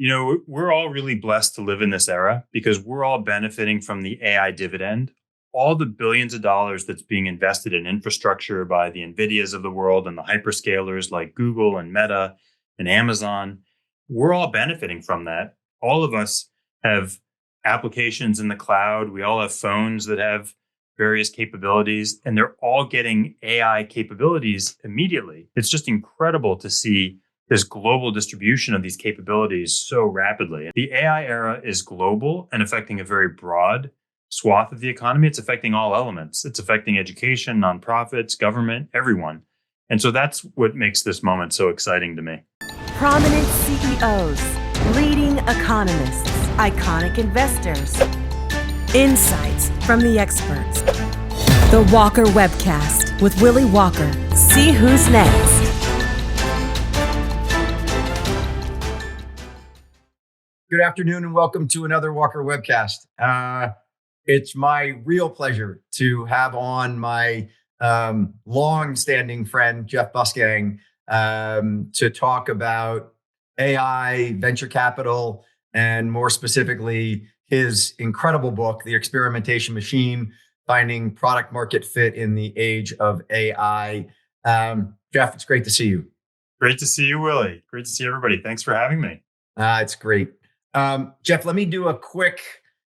We're all really blessed to live in this era because we're all benefiting from the AI dividend. All the billions of dollars that's being invested in infrastructure by the NVIDIAs of the world and the hyperscalers like Google and Meta and Amazon, we're all benefiting from that. All of us have applications in the cloud. We all have phones that have various capabilities, and they're all getting AI capabilities immediately. It's just incredible to see this global distribution of these capabilities so rapidly. The AI era is global and affecting a very broad swath of the economy. It's affecting all elements. It's affecting education, nonprofits, government, everyone. And so that's what makes this moment so exciting to me. Prominent CEOs, leading economists, iconic investors, insights from the experts. The Walker Webcast with Willy Walker. See who's next. Good afternoon and welcome to another Walker Webcast. It's my real pleasure to have on my long-standing friend, Jeff Bussgang, to talk about AI, venture capital, and more specifically, his incredible book, The Experimentation Machine, Finding Product Market Fit in the Age of AI. Jeff, it's great to see you. Great to see you, Willy. Great to see everybody. Thanks for having me. It's great. Jeff, let me do a quick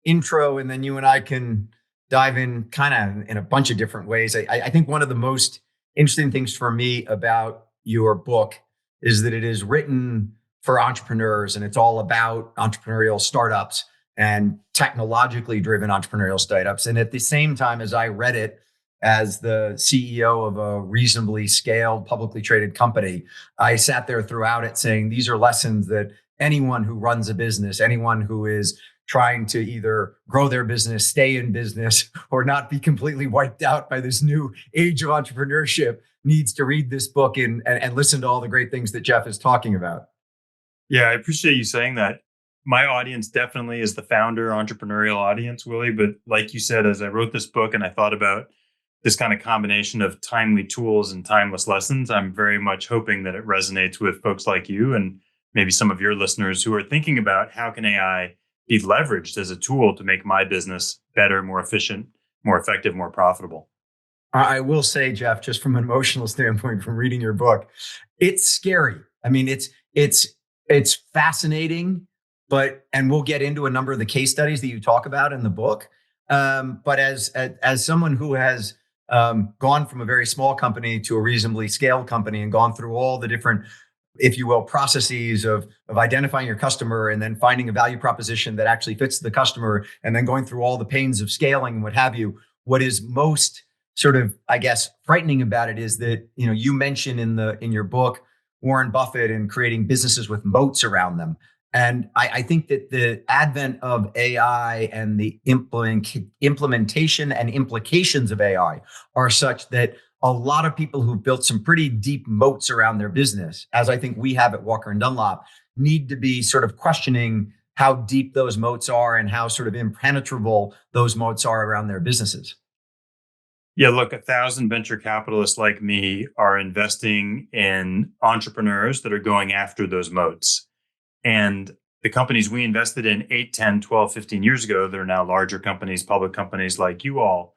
intro and then you and I can dive in kind of in a bunch of different ways. I think one of the most interesting things for me about your book is that it is written for entrepreneurs and it's all about entrepreneurial startups and technologically driven entrepreneurial startups. And at the same time, as I read it as the CEO of a reasonably scaled publicly traded company, I sat there throughout it saying, these are lessons that anyone who runs a business, anyone who is trying to either grow their business, stay in business, or not be completely wiped out by this new age of entrepreneurship needs to read this book and listen to all the great things that Jeff is talking about. Yeah, I appreciate you saying that. My audience definitely is the founder entrepreneurial audience, Willy. But like you said, as I wrote this book and I thought about this kind of combination of timely tools and timeless lessons, I'm very much hoping that it resonates with folks like you and maybe some of your listeners who are thinking about how can AI be leveraged as a tool to make my business better, more efficient, more effective, more profitable. I will say, Jeff, just from an emotional standpoint, from reading your book, it's scary. I mean, it's fascinating, and we'll get into a number of the case studies that you talk about in the book. But as someone who has gone from a very small company to a reasonably scaled company and gone through all the different, if you will, processes of identifying your customer and then finding a value proposition that actually fits the customer and then going through all the pains of scaling and what have you. What is most sort of, I guess, frightening about it is that, you mention in your book, Warren Buffett and creating businesses with moats around them. And I think that the advent of AI and the implementation and implications of AI are such that a lot of people who've built some pretty deep moats around their business, as I think we have at Walker and Dunlop, need to be sort of questioning how deep those moats are and how sort of impenetrable those moats are around their businesses. Yeah, look, 1,000 venture capitalists like me are investing in entrepreneurs that are going after those moats. And the companies we invested in 8, 10, 12, 15 years ago, that are now larger companies, public companies like you all,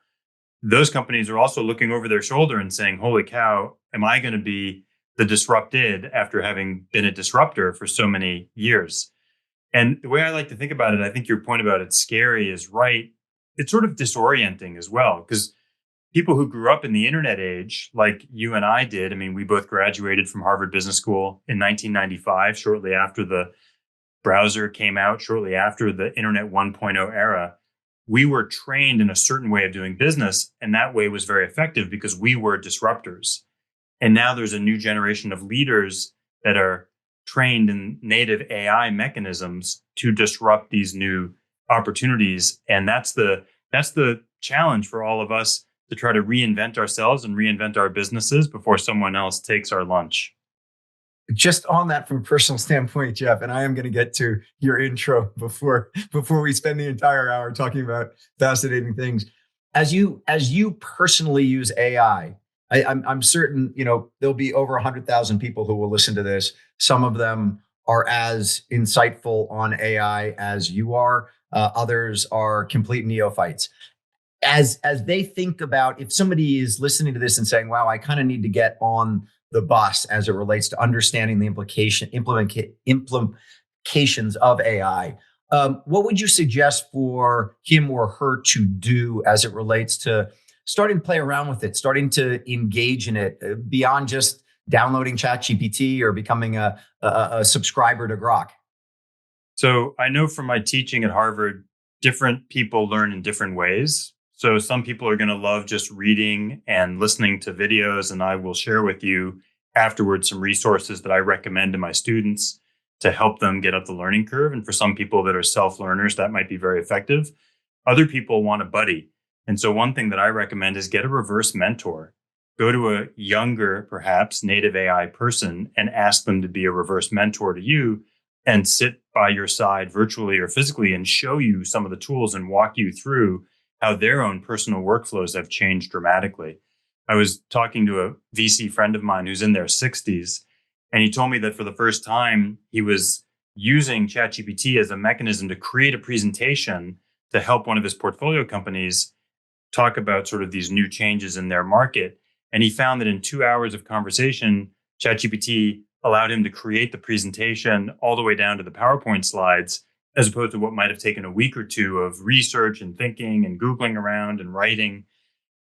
those companies are also looking over their shoulder and saying, holy cow, am I going to be the disrupted after having been a disruptor for so many years? And the way I like to think about it, I think your point about it's scary is right. It's sort of disorienting as well, because people who grew up in the internet age, like you and I did, I mean, we both graduated from Harvard Business School in 1995, shortly after the browser came out, shortly after the Internet 1.0 era. We were trained in a certain way of doing business, and that way was very effective because we were disruptors. And now there's a new generation of leaders that are trained in native AI mechanisms to disrupt these new opportunities. And that's the challenge for all of us, to try to reinvent ourselves and reinvent our businesses before someone else takes our lunch. Just on that from a personal standpoint, Jeff, and I am going to get to your intro before we spend the entire hour talking about fascinating things. As you personally use AI, I'm certain there'll be over 100,000 people who will listen to this. Some of them are as insightful on AI as you are. Others are complete neophytes. As they think about, if somebody is listening to this and saying, wow, I kind of need to get on the bus as it relates to understanding the implications of AI, what would you suggest for him or her to do as it relates to starting to play around with it, starting to engage in it beyond just downloading ChatGPT or becoming a subscriber to Grok? So I know from my teaching at Harvard, different people learn in different ways. So some people are going to love just reading and listening to videos, and I will share with you afterwards some resources that I recommend to my students to help them get up the learning curve. And for some people that are self-learners, that might be very effective. Other people want a buddy. And so one thing that I recommend is get a reverse mentor. Go to a younger, perhaps native AI person and ask them to be a reverse mentor to you and sit by your side virtually or physically and show you some of the tools and walk you through how their own personal workflows have changed dramatically. I was talking to a VC friend of mine who's in their 60s, and he told me that for the first time, he was using ChatGPT as a mechanism to create a presentation to help one of his portfolio companies talk about sort of these new changes in their market. And he found that in 2 hours of conversation, ChatGPT allowed him to create the presentation all the way down to the PowerPoint slides, as opposed to what might have taken a week or two of research and thinking and Googling around and writing.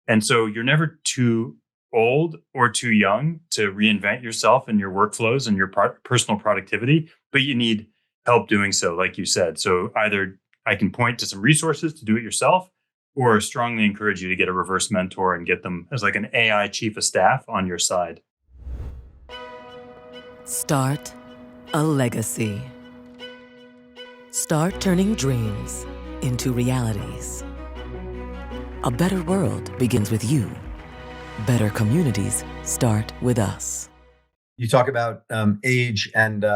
And so you're never too old or too young to reinvent yourself and your workflows and your personal productivity, but you need help doing so, like you said. So either I can point to some resources to do it yourself, or strongly encourage you to get a reverse mentor and get them as like an AI chief of staff on your side. Start a legacy. Start turning dreams into realities. A better world begins with you. Better communities start with us. You talk about age, and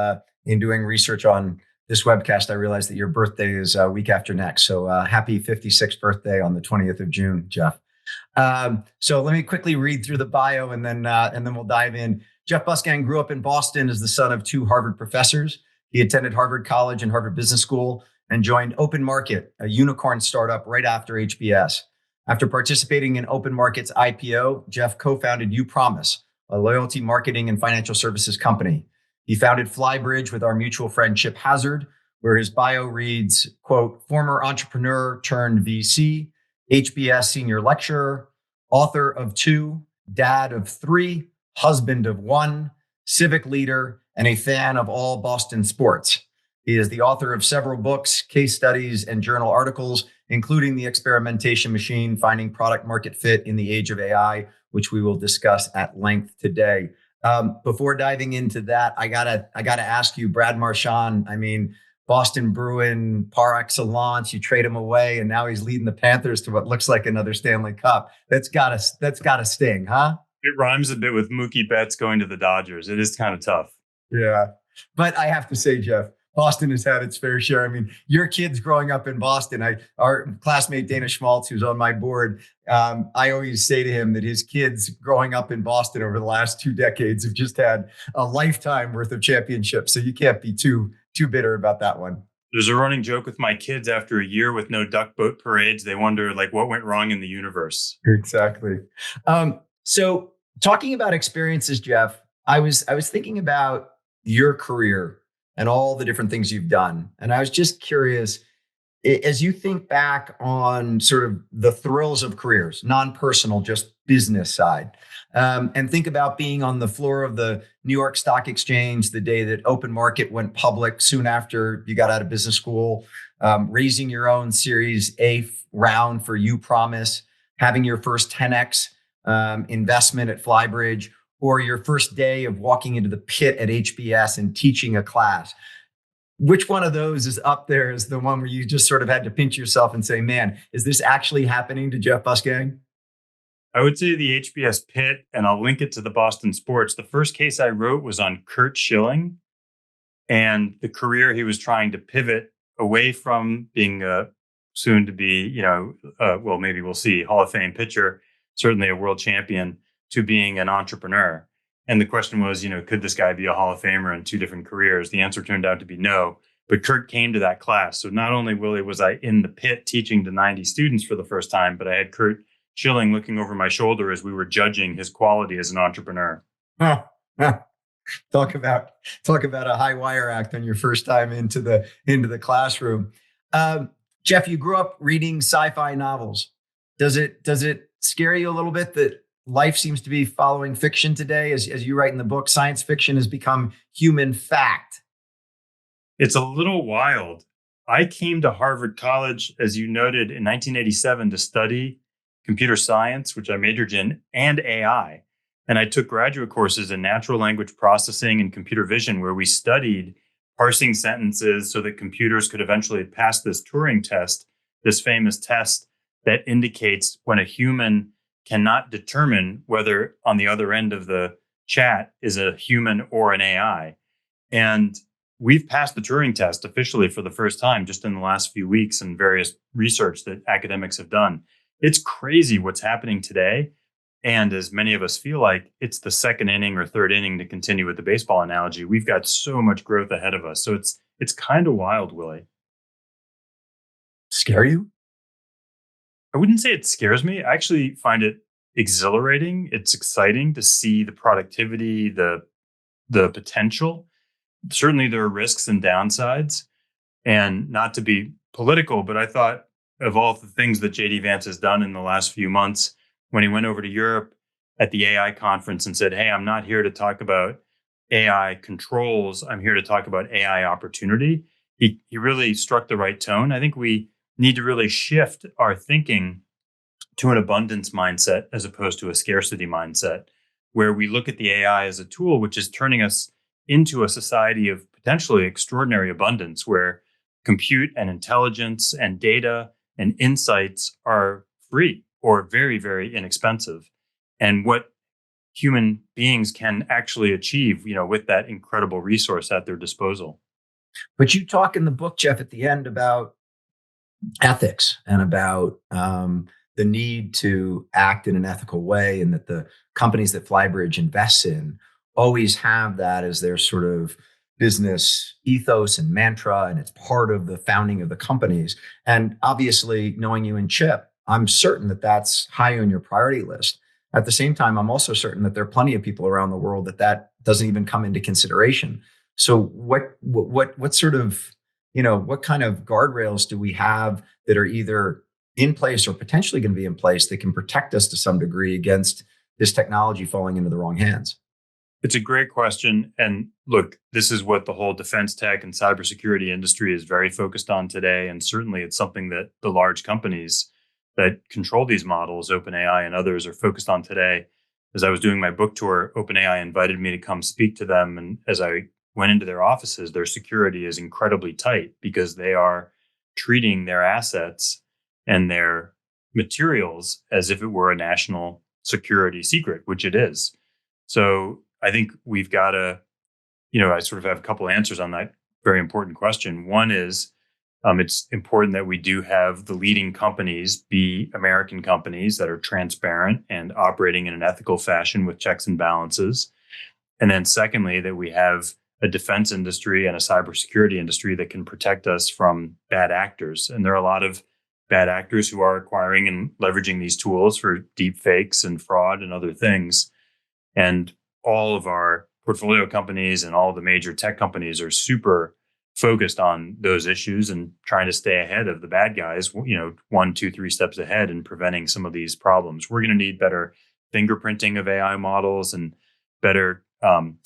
in doing research on this webcast, I realized that your birthday is a week after next. So happy 56th birthday on the 20th of June, Jeff. So let me quickly read through the bio and then we'll dive in. Jeff Bussgang grew up in Boston as the son of two Harvard professors. He attended Harvard College and Harvard Business School and joined Open Market, a unicorn startup, right after HBS. After participating in Open Market's IPO, Jeff co-founded UPromise, a loyalty marketing and financial services company. He founded Flybridge with our mutual friend Chip Hazard, where his bio reads, quote, former entrepreneur turned VC, HBS senior lecturer, author of 2, dad of 3, husband of 1, civic leader, and a fan of all Boston sports. He is the author of several books, case studies, and journal articles, including The Experimentation Machine, Finding Product Market Fit in the Age of AI, which we will discuss at length today. Before diving into that, I gotta ask you, Brad Marchand, I mean, Boston Bruin par excellence, you trade him away, and now he's leading the Panthers to what looks like another Stanley Cup. That's gotta sting, huh? It rhymes a bit with Mookie Betts going to the Dodgers. It is kind of tough. Yeah. But I have to say, Jeff, Boston has had its fair share. I mean, your kids growing up in Boston, our classmate Dana Schmaltz, who's on my board, I always say to him that his kids growing up in Boston over the last 2 decades have just had a lifetime worth of championships. So you can't be too bitter about that one. There's a running joke with my kids after a year with no duck boat parades. They wonder like what went wrong in the universe. Exactly. So talking about experiences, Jeff, I was thinking about your career and all the different things you've done. And I was just curious, as you think back on sort of the thrills of careers, non-personal, just business side, and think about being on the floor of the New York Stock Exchange the day that Open Market went public, soon after you got out of business school, raising your own Series A round for UPromise, having your first 10X investment at Flybridge, or your first day of walking into the pit at HBS and teaching a class. Which one of those is up there as the one where you just sort of had to pinch yourself and say, man, is this actually happening to Jeff Bussgang? I would say the HBS pit, and I'll link it to the Boston sports. The first case I wrote was on Curt Schilling and the career he was trying to pivot away from being soon to be, well, maybe we'll see, Hall of Fame pitcher, certainly a world champion, to being an entrepreneur. And the question was, could this guy be a Hall of Famer in two different careers? The answer turned out to be no. But Kurt came to that class. So not only, Willie, was I in the pit teaching to 90 students for the first time, but I had Kurt chilling, looking over my shoulder as we were judging his quality as an entrepreneur. Talk about a high wire act on your first time into the classroom. Jeff, you grew up reading sci-fi novels. Does it scare you a little bit that life seems to be following fiction today? As you write in the book, science fiction has become human fact. It's a little wild. I came to Harvard College, as you noted, in 1987 to study computer science, which I majored in, and AI. And I took graduate courses in natural language processing and computer vision, where we studied parsing sentences so that computers could eventually pass this Turing test, this famous test that indicates when a human cannot determine whether on the other end of the chat is a human or an AI. And we've passed the Turing test officially for the first time just in the last few weeks in various research that academics have done. It's crazy what's happening today. And as many of us feel like it's the second inning or third inning, to continue with the baseball analogy, we've got so much growth ahead of us. So it's kind of wild, Willie. Scare you? I wouldn't say it scares me. I actually find it exhilarating. It's exciting to see the productivity, the potential. Certainly there are risks and downsides, and not to be political, but I thought of all the things that JD Vance has done in the last few months, when he went over to Europe at the AI conference and said, "Hey, I'm not here to talk about AI controls. I'm here to talk about AI opportunity." He really struck the right tone. I think we need to really shift our thinking to an abundance mindset as opposed to a scarcity mindset, where we look at the AI as a tool, which is turning us into a society of potentially extraordinary abundance, where compute and intelligence and data and insights are free or very, very inexpensive. And what human beings can actually achieve, with that incredible resource at their disposal. But you talk in the book, Jeff, at the end about ethics and about the need to act in an ethical way, and that the companies that Flybridge invests in always have that as their sort of business ethos and mantra, and it's part of the founding of the companies. And obviously, knowing you and Chip, I'm certain that that's high on your priority list. At the same time, I'm also certain that there are plenty of people around the world that doesn't even come into consideration. So what sort of, what kind of guardrails do we have that are either in place or potentially going to be in place that can protect us to some degree against this technology falling into the wrong hands? It's a great question. And look, this is what the whole defense tech and cybersecurity industry is very focused on today. And certainly it's something that the large companies that control these models, OpenAI and others, are focused on today. As I was doing my book tour, OpenAI invited me to come speak to them. And as I went into their offices, their security is incredibly tight because they are treating their assets and their materials as if it were a national security secret, which it is. So I think we've got to, I sort of have a couple of answers on that very important question. One is, it's important that we do have the leading companies be American companies that are transparent and operating in an ethical fashion with checks and balances. And then secondly, that we have a defense industry and a cybersecurity industry that can protect us from bad actors. And there are a lot of bad actors who are acquiring and leveraging these tools for deep fakes and fraud and other things. And all of our portfolio companies and all the major tech companies are super focused on those issues and trying to stay ahead of the bad guys, 1, 2, 3 steps ahead in preventing some of these problems. We're going to need better fingerprinting of AI models and better, kind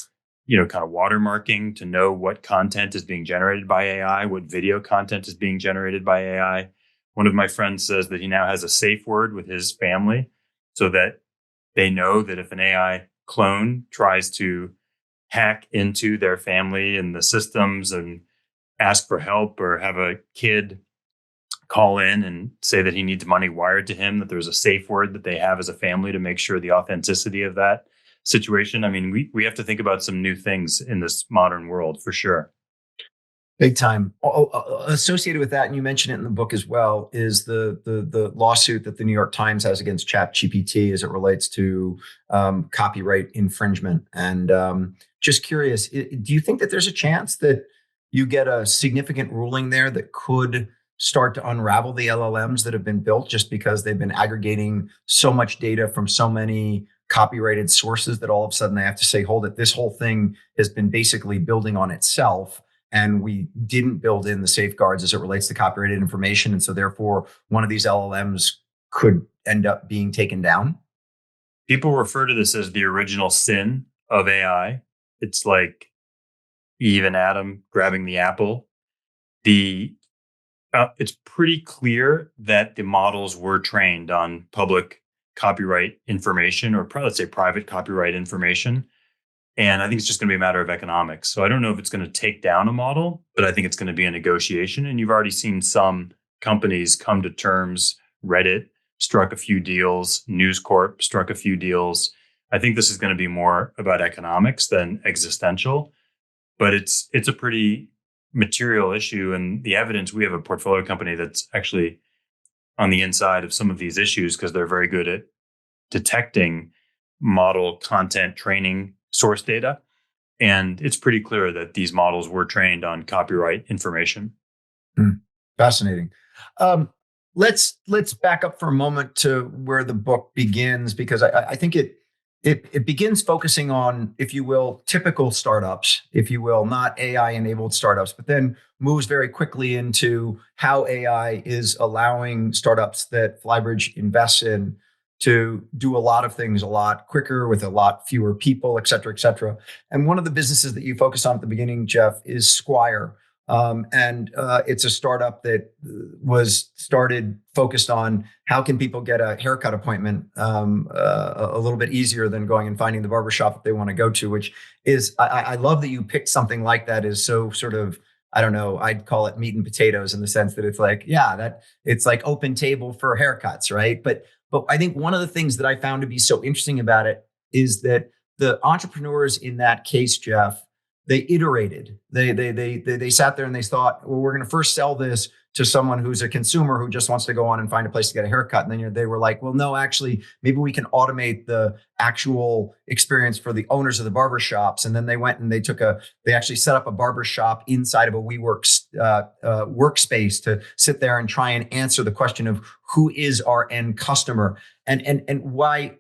of watermarking to know what content is being generated by AI, what video content is being generated by AI. One of my friends says that he now has a safe word with his family so that they know that if an AI clone tries to hack into their family and the systems and ask for help, or have a kid call in and say that he needs money wired to him, that there's a safe word that they have as a family to make sure the authenticity of that situation. I mean, we have to think about some new things in this modern world for sure. Big time. Associated with that, and you mentioned it in the book as well, is the lawsuit that the New York Times has against ChatGPT as it relates to copyright infringement. And just curious, do you think that there's a chance that you get a significant ruling there that could start to unravel the LLMs that have been built just because they've been aggregating so much data from so many copyrighted sources that all of a sudden they have to say, hold it, this whole thing has been basically building on itself, and we didn't build in the safeguards as it relates to copyrighted information. And so therefore, one of these LLMs could end up being taken down? People refer to this as the original sin of AI. It's like Eve and Adam grabbing the apple. It's pretty clear that the models were trained on public copyright information, or let's say private copyright information. And I think it's just going to be a matter of economics. So I don't know if it's going to take down a model, but I think it's going to be a negotiation. And you've already seen some companies come to terms. Reddit struck a few deals. News Corp struck a few deals. I think this is going to be more about economics than existential, but it's a pretty material issue. And the evidence, we have a portfolio company that's actually on the inside of some of these issues because they're very good at detecting model content training source data. And it's pretty clear that these models were trained on copyright information. Fascinating. Let's back up for a moment to where the book begins, because I think it begins focusing on, if you will, typical startups, if you will, not AI-enabled startups, but then moves very quickly into how AI is allowing startups that Flybridge invests in to do a lot of things a lot quicker with a lot fewer people, et cetera, et cetera. And one of the businesses that you focus on at the beginning, Jeff, is Squire. And it's a startup that was started focused on how can people get a haircut appointment a little bit easier than going and finding the barbershop that they want to go to, which is, I love that you picked something like that is so sort of, I don't know, I'd call it meat and potatoes in the sense that it's like, yeah, that it's like open table for haircuts, right? But I think one of the things that I found to be so interesting about it is that the entrepreneurs in that case, Jeff, they iterated. They sat there and they thought, well, we're going to first sell this to someone who's a consumer who just wants to go on and find a place to get a haircut. And then they were like, well, no, actually, maybe we can automate the actual experience for the owners of the barbershops. And then they went and they actually set up a barbershop inside of a WeWork workspace to sit there and try and answer the question of who is our end customer. And why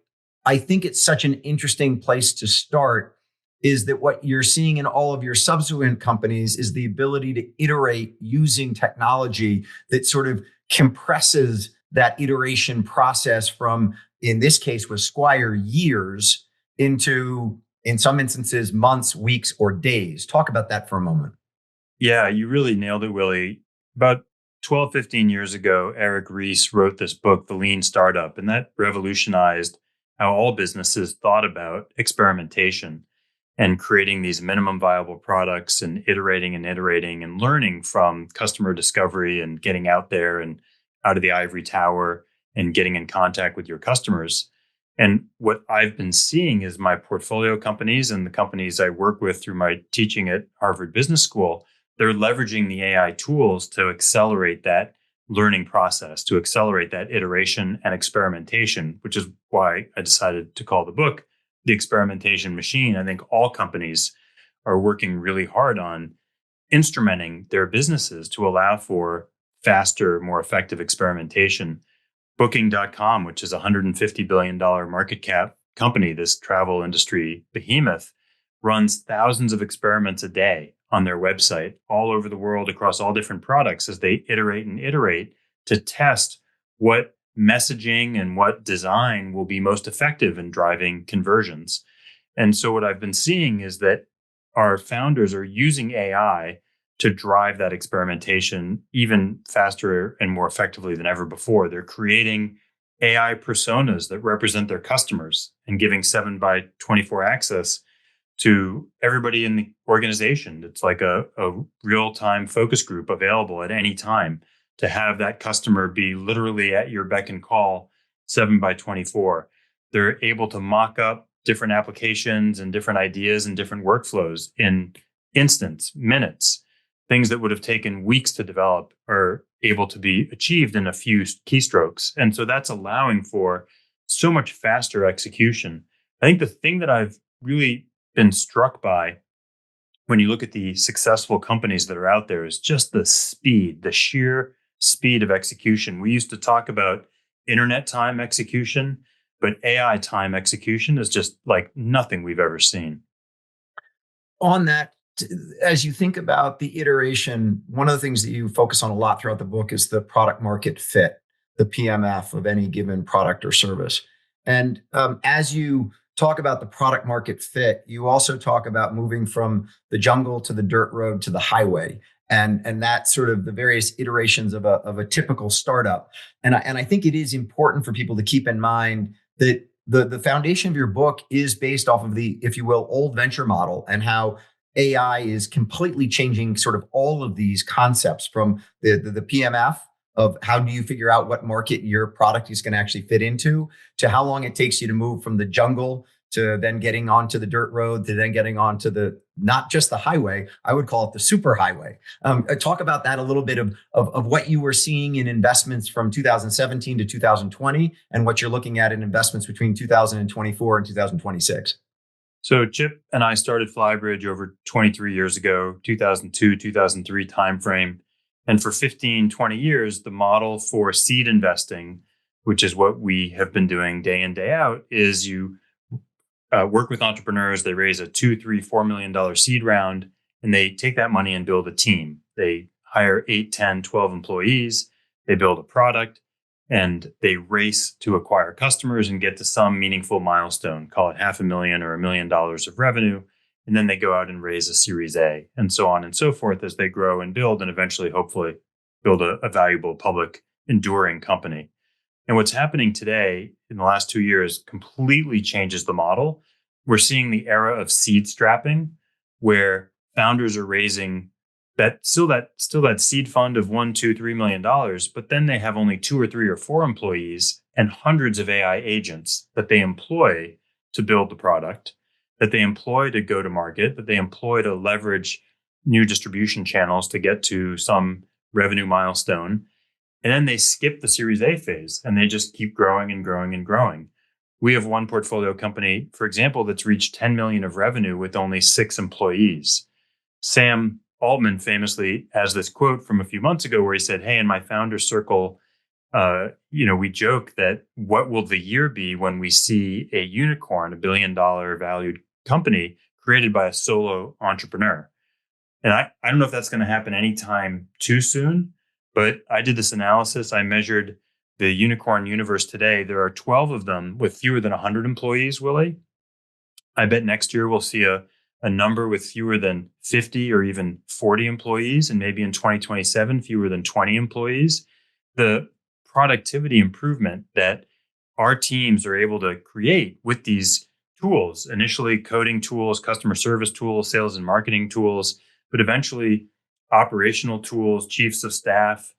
I think it's such an interesting place to start is that what you're seeing in all of your subsequent companies is the ability to iterate using technology that sort of compresses that iteration process from, in this case with Squire, years into, in some instances, months, weeks, or days. Talk about that for a moment. Yeah, you really nailed it, Willy. About 12, 15 years ago, Eric Ries wrote this book, The Lean Startup, and that revolutionized how all businesses thought about experimentation and creating these minimum viable products and iterating and learning from customer discovery and getting out there and out of the ivory tower and getting in contact with your customers. And what I've been seeing is my portfolio companies and the companies I work with through my teaching at Harvard Business School, they're leveraging the AI tools to accelerate that learning process, to accelerate that iteration and experimentation, which is why I decided to call the book The Experimentation Machine. I think all companies are working really hard on instrumenting their businesses to allow for faster, more effective experimentation. Booking.com, which is a $150 billion market cap company, this travel industry behemoth, runs thousands of experiments a day on their website all over the world across all different products as they iterate to test what messaging and what design will be most effective in driving conversions. And so what I've been seeing is that our founders are using AI to drive that experimentation even faster and more effectively than ever before. They're creating AI personas that represent their customers and giving 7x24 access to everybody in the organization. It's like a real-time focus group available at any time to have that customer be literally at your beck and call 7x24. They're able to mock up different applications and different ideas and different workflows in instants, minutes. things that would have taken weeks to develop are able to be achieved in a few keystrokes. And so that's allowing for so much faster execution. I think the thing that I've really been struck by when you look at the successful companies that are out there is just the speed, the sheer speed of execution. We used to talk about internet time execution, but AI time execution is just like nothing we've ever seen. On that, as you think about the iteration, one of the things that you focus on a lot throughout the book is the product market fit, the PMF of any given product or service. And as you talk about the product market fit, you also talk about moving from the jungle to the dirt road to the highway, and that's sort of the various iterations of a typical startup. And I think it is important for people to keep in mind that the foundation of your book is based off of the, if you will, old venture model, and how AI is completely changing sort of all of these concepts, from the PMF of how do you figure out what market your product is going to actually fit into, to how long it takes you to move from the jungle to then getting onto the dirt road, to then getting onto the, not just the highway, I would call it the super highway. Talk about that a little bit of what you were seeing in investments from 2017 to 2020, and what you're looking at in investments between 2024 and 2026. So Chip and I started Flybridge over 23 years ago, 2002, 2003 timeframe. And for 15, 20 years, the model for seed investing, which is what we have been doing day in, day out, is you work with entrepreneurs. They raise a $2, $3, $4 million seed round, and they take that money and build a team. They hire 8, 10, 12 employees. They build a product, and they race to acquire customers and get to some meaningful milestone, call it $500,000 or $1 million of revenue. And then they go out and raise a Series A, and so on and so forth as they grow and build, and eventually, hopefully, build a valuable public, enduring company. And what's happening today in the last 2 years completely changes the model. We're seeing the era of seed strapping, where founders are raising that seed fund of $1, $2, $3 million, but then they have only 2 or 3 or 4 employees and hundreds of AI agents that they employ to build the product, that they employ to go to market, that they employ to leverage new distribution channels to get to some revenue milestone. And then they skip the Series A phase, and they just keep growing and growing and growing. We have one portfolio company, for example, that's reached 10 million of revenue with only 6 employees. Sam Altman famously has this quote from a few months ago where he said, "Hey, in my founder circle, we joke that what will the year be when we see a unicorn, $1 billion valued company created by a solo entrepreneur?" And I don't know if that's going to happen anytime too soon, but I did this analysis. I measured the unicorn universe today. There are 12 of them with fewer than 100 employees, Willy. I bet next year we'll see a number with fewer than 50 or even 40 employees, and maybe in 2027, fewer than 20 employees. The productivity improvement that our teams are able to create with these tools, initially coding tools, customer service tools, sales and marketing tools, but eventually operational tools, chiefs of staff,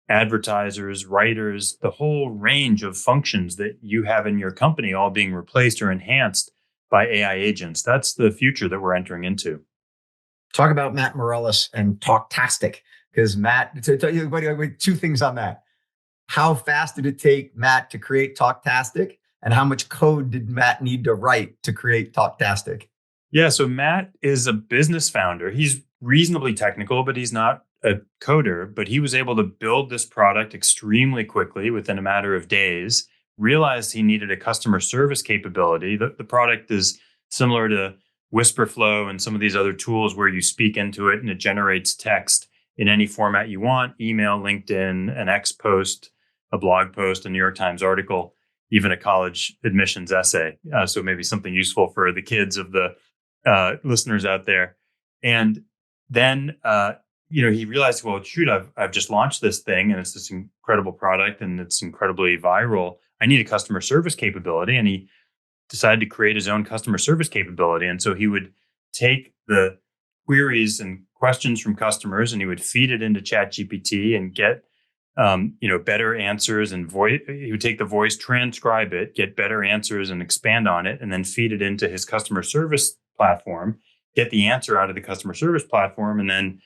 advertisers, writers, the whole range of functions that you have in your company all being replaced or enhanced by AI agents. That's the future that we're entering into. Talk about Matt Morellis and Talktastic, because Matt, to tell you, 2 things on that. How fast did it take Matt to create Talktastic, and how much code did Matt need to write to create Talktastic? Yeah, so Matt is a business founder. He's reasonably technical, but he's not a coder. But he was able to build this product extremely quickly within a matter of days, realized he needed a customer service capability. The product is similar to Whisperflow and some of these other tools where you speak into it and it generates text in any format you want: email, LinkedIn, an X post, a blog post, a New York Times article, even a college admissions essay. So maybe something useful for the kids of the listeners out there. And then, he realized, well, shoot, I've just launched this thing and it's this incredible product and it's incredibly viral. I need a customer service capability. And he decided to create his own customer service capability. And so he would take the queries and questions from customers and he would feed it into ChatGPT and get better answers, and he would take the voice, transcribe it, get better answers and expand on it, and then feed it into his customer service platform, get the answer out of the customer service platform, and then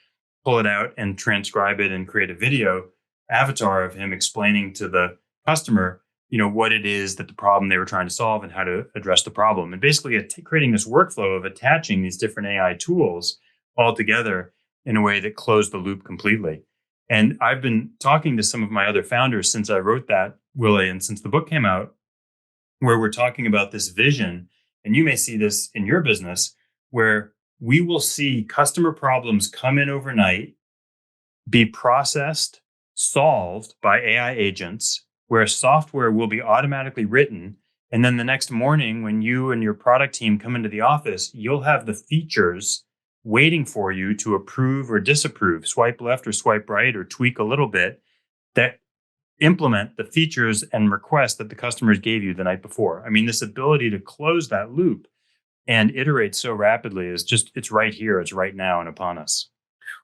pull it out and transcribe it and create a video avatar of him explaining to the customer, what it is that the problem they were trying to solve and how to address the problem. And basically creating this workflow of attaching these different AI tools all together in a way that closed the loop completely. And I've been talking to some of my other founders since I wrote that, Willy, and since the book came out, where we're talking about this vision. And you may see this in your business, where we will see customer problems come in overnight, be processed, solved by AI agents, where software will be automatically written. And then the next morning, when you and your product team come into the office, you'll have the features waiting for you to approve or disapprove, swipe left or swipe right, or tweak a little bit, that implement the features and requests that the customers gave you the night before. I mean, this ability to close that loop and iterate so rapidly it's right here, it's right now and upon us.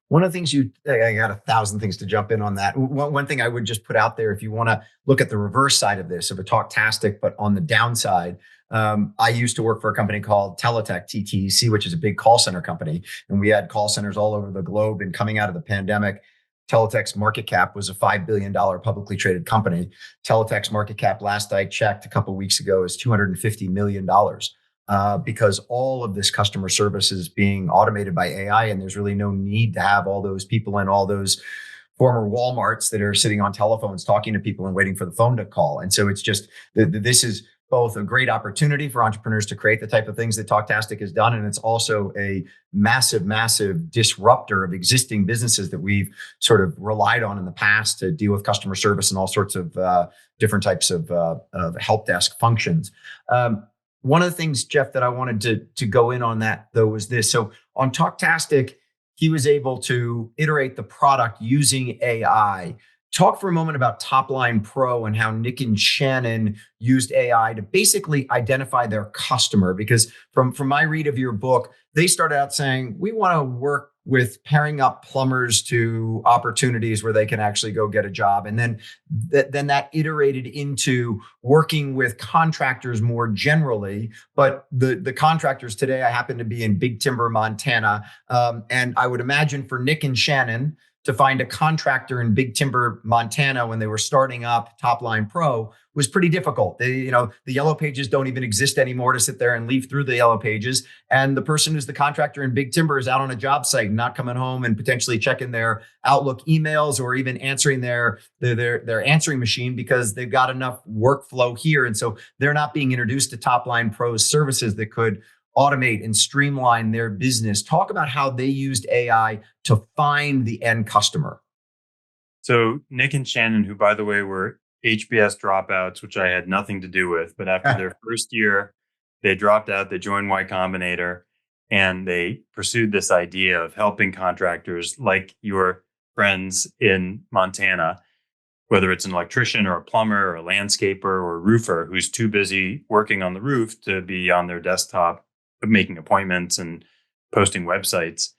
One of the things I got 1,000 things to jump in on that. One thing I would just put out there, if you want to look at the reverse side of this, of a Talktastic, but on the downside, I used to work for a company called Teletech, TTEC, which is a big call center company. And we had call centers all over the globe. And coming out of the pandemic, Teletech's market cap was a $5 billion publicly traded company. Teletech's market cap, last I checked a couple of weeks ago, is $250 million. Because all of this customer service is being automated by AI, and there's really no need to have all those people in all those former Walmarts that are sitting on telephones talking to people and waiting for the phone to call. And so it's just, this is both a great opportunity for entrepreneurs to create the type of things that Talktastic has done. And it's also a massive, massive disruptor of existing businesses that we've sort of relied on in the past to deal with customer service and all sorts of different types of help desk functions. One of the things, Jeff, that I wanted to go in on that, though, was this. So on Talktastic, he was able to iterate the product using AI. Talk for a moment about Topline Pro and how Nick and Shannon used AI to basically identify their customer. Because from my read of your book, they started out saying, we want to work with pairing up plumbers to opportunities where they can actually go get a job. And then that iterated into working with contractors more generally. But the contractors today, I happen to be in Big Timber, Montana. And I would imagine for Nick and Shannon to find a contractor in Big Timber, Montana, when they were starting up Topline Pro, was pretty difficult. The yellow pages don't even exist anymore to sit there and leaf through the yellow pages. And the person who's the contractor in Big Timber is out on a job site, not coming home and potentially checking their Outlook emails or even answering their answering machine, because they've got enough workflow here. And so they're not being introduced to Topline Pro's services that could automate and streamline their business. Talk about how they used AI to find the end customer. So Nick and Shannon, who, by the way, were HBS dropouts, which I had nothing to do with, but after their first year, they dropped out, they joined Y Combinator, and they pursued this idea of helping contractors like your friends in Montana, whether it's an electrician or a plumber or a landscaper or a roofer who's too busy working on the roof to be on their desktop making appointments and posting websites.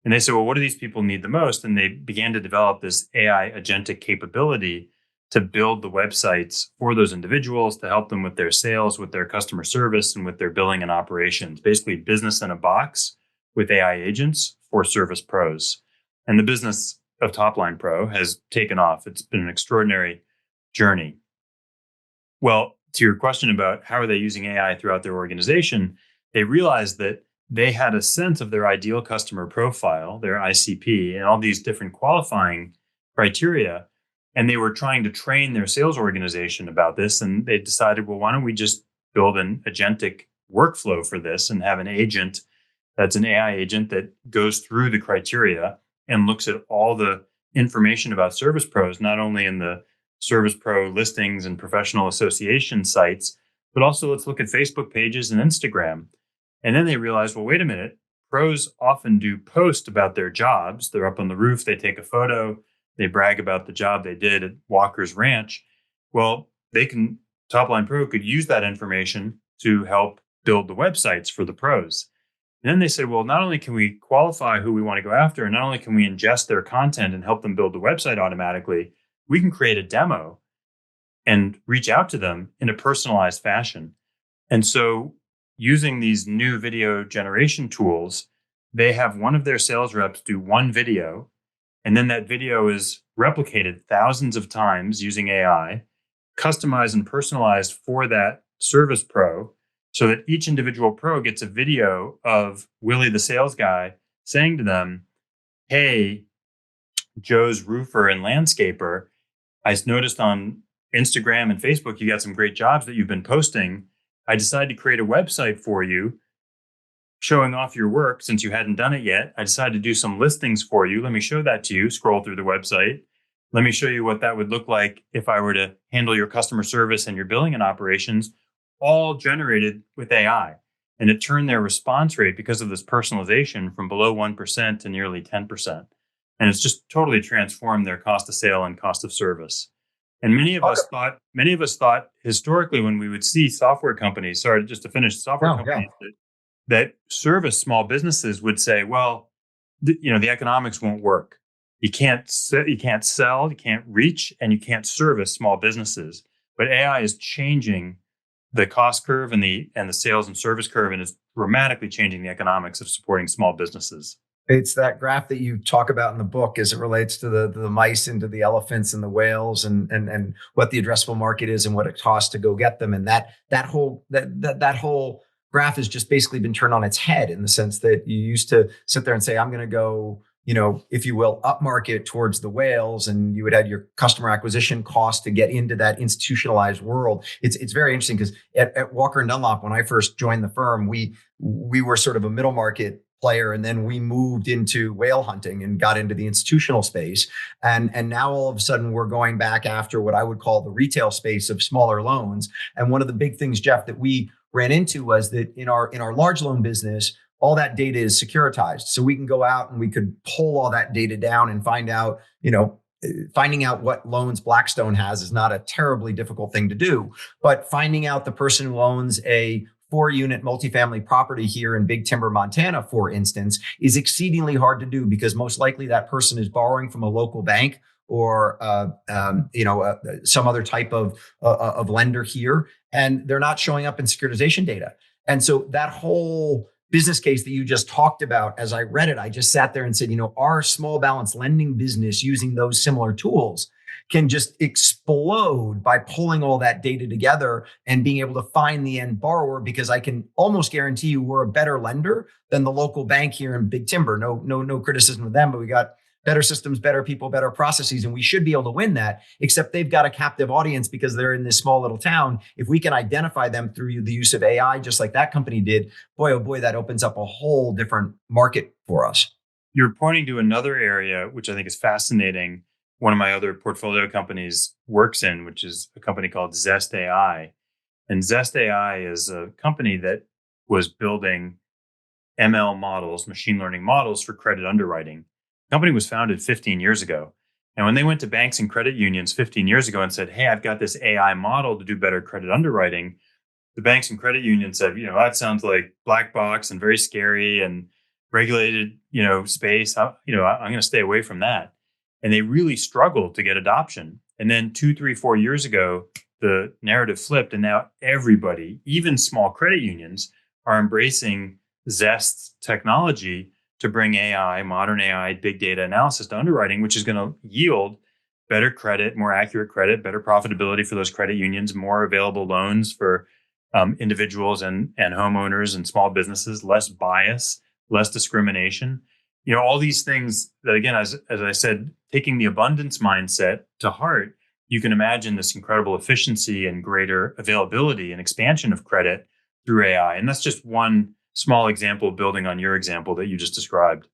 And they said, well, what do these people need the most? And they began to develop this AI agentic capability to build the websites for those individuals, to help them with their sales, with their customer service, and with their billing and operations. Basically, business in a box with AI agents for service pros. And the business of Topline Pro has taken off. It's been an extraordinary journey. Well, to your question about how are they using AI throughout their organization, they realized that they had a sense of their ideal customer profile, their ICP, and all these different qualifying criteria. And they were trying to train their sales organization about this. And they decided, well, why don't we just build an agentic workflow for this and have an agent that's an AI agent that goes through the criteria and looks at all the information about service pros, not only in the service pro listings and professional association sites, but also let's look at Facebook pages and Instagram. And then they realized, well, wait a minute, pros often do post about their jobs. They're up on the roof, they take a photo, they brag about the job they did at Walker's Ranch. Well, Topline Pro could use that information to help build the websites for the pros. And then they said, well, not only can we qualify who we want to go after, and not only can we ingest their content and help them build the website automatically, we can create a demo and reach out to them in a personalized fashion. And so using these new video generation tools, they have one of their sales reps do one video And then that video is replicated thousands of times using AI, customized and personalized for that service pro, so that each individual pro gets a video of Willy, the sales guy, saying to them, hey, Joe's roofer and landscaper, I noticed on Instagram and Facebook, you got some great jobs that you've been posting. I decided to create a website for you showing off your work since you hadn't done it yet. I decided to do some listings for you. Let me show that to you. Scroll through the website. Let me show you what that would look like if I were to handle your customer service and your billing and operations, all generated with AI. And it turned their response rate, because of this personalization, from below 1% to nearly 10%. And it's just totally transformed their cost of sale and cost of service. And many of us thought historically, when we would see software companies, just to finish, companies that service small businesses would say, well, the economics won't work. You can't sell, you can't reach, and you can't service small businesses. But AI is changing the cost curve and the sales and service curve, and is dramatically changing the economics of supporting small businesses. It's that graph that you talk about in the book as it relates to the mice into the elephants and the whales, and what the addressable market is and what it costs to go get them. And that whole graph has just basically been turned on its head, in the sense that you used to sit there and say, I'm going to go, if you will, upmarket towards the whales, and you would have your customer acquisition cost to get into that institutionalized world. It's very interesting, because at Walker & Dunlop, when I first joined the firm, we were sort of a middle market player, and then we moved into whale hunting and got into the institutional space, and now all of a sudden we're going back after what I would call the retail space of smaller loans. And one of the big things, Jeff, that we ran into was that in our large loan business, all that data is securitized, so we can go out and we could pull all that data down and find out, finding out what loans Blackstone has is not a terribly difficult thing to do, but finding out the person who owns a 4-unit multifamily property here in Big Timber, Montana, for instance, is exceedingly hard to do, because most likely that person is borrowing from a local bank or some other type of lender here, and they're not showing up in securitization data. And so that whole business case that you just talked about, as I read it, I just sat there and said, our small balance lending business using those similar tools can just explode by pulling all that data together and being able to find the end borrower, because I can almost guarantee you we're a better lender than the local bank here in Big Timber. No criticism of them, but we got better systems, better people, better processes, and we should be able to win that, except they've got a captive audience because they're in this small little town. If we can identify them through the use of AI, just like that company did, boy, oh boy, that opens up a whole different market for us. You're pointing to another area, which I think is fascinating. One of my other portfolio companies works in, which is a company called Zest AI. And Zest AI is a company that was building ML models, machine learning models, for credit underwriting. The company was founded 15 years ago. And when they went to banks and credit unions 15 years ago and said, hey, I've got this AI model to do better credit underwriting, the banks and credit unions said, that sounds like black box and very scary and regulated, space. I'm going to stay away from that. And they really struggled to get adoption. And then 2, 3, 4 years ago, the narrative flipped. And now everybody, even small credit unions, are embracing Zest's technology to bring AI, modern AI, big data analysis to underwriting, which is going to yield better credit, more accurate credit, better profitability for those credit unions, more available loans for individuals and homeowners and small businesses, less bias, less discrimination. All these things that, again, as I said, taking the abundance mindset to heart, you can imagine this incredible efficiency and greater availability and expansion of credit through AI. And that's just one small example building on your example that you just described.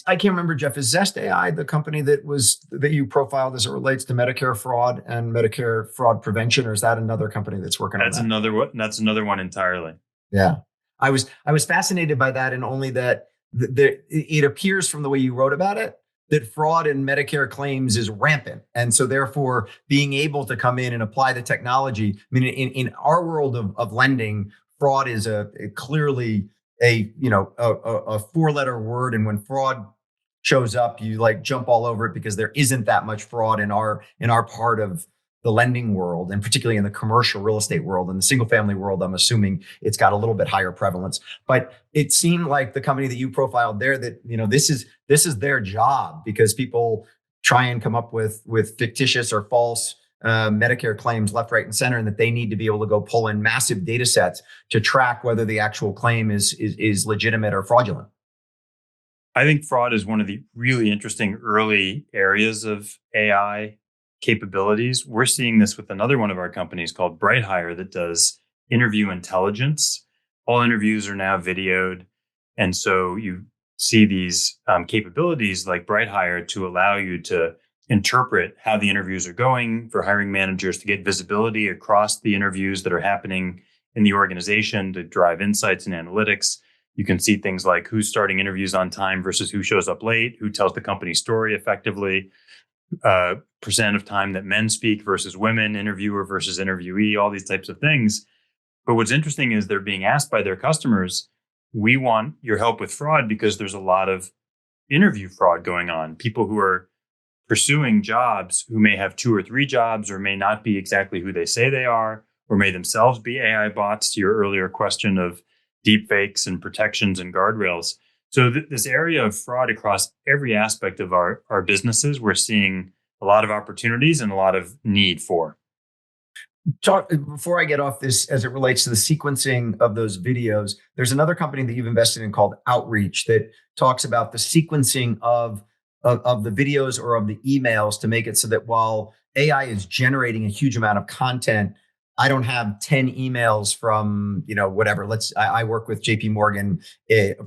I can't remember, Jeff, is Zest AI the company that you profiled as it relates to Medicare fraud and Medicare fraud prevention, or is that another company that's working on that? That's another one entirely. Yeah. I was fascinated by that, and only that it appears from the way you wrote about it that fraud in Medicare claims is rampant. And so therefore being able to come in and apply the technology, I mean, in our world of lending, fraud is clearly a 4-letter word. And when fraud shows up, you like jump all over it because there isn't that much fraud in our part of the lending world, and particularly in the commercial real estate world. In the single family world, I'm assuming it's got a little bit higher prevalence. But it seemed like the company that you profiled there, that this is their job, because people try and come up with fictitious or false Medicare claims left, right, and center, and that they need to be able to go pull in massive data sets to track whether the actual claim is legitimate or fraudulent. I think fraud is one of the really interesting early areas of AI capabilities. We're seeing this with another one of our companies called BrightHire that does interview intelligence. All interviews are now videoed. And so you see these capabilities like BrightHire to allow you to interpret how the interviews are going for hiring managers, to get visibility across the interviews that are happening in the organization, to drive insights and analytics. You can see things like who's starting interviews on time versus who shows up late, who tells the company story effectively, percent of time that men speak versus women, interviewer versus interviewee, all these types of things. But what's interesting is they're being asked by their customers, we want your help with fraud because there's a lot of interview fraud going on. People who are pursuing jobs who may have 2 or 3 jobs or may not be exactly who they say they are, or may themselves be AI bots, to your earlier question of deep fakes and protections and guardrails. So this area of fraud across every aspect of our businesses, we're seeing a lot of opportunities and a lot of need for. Before I get off this, as it relates to the sequencing of those videos, there's another company that you've invested in called Outreach that talks about the sequencing of the videos or of the emails to make it so that while AI is generating a huge amount of content, I don't have 10 emails from, whatever. I work with JP Morgan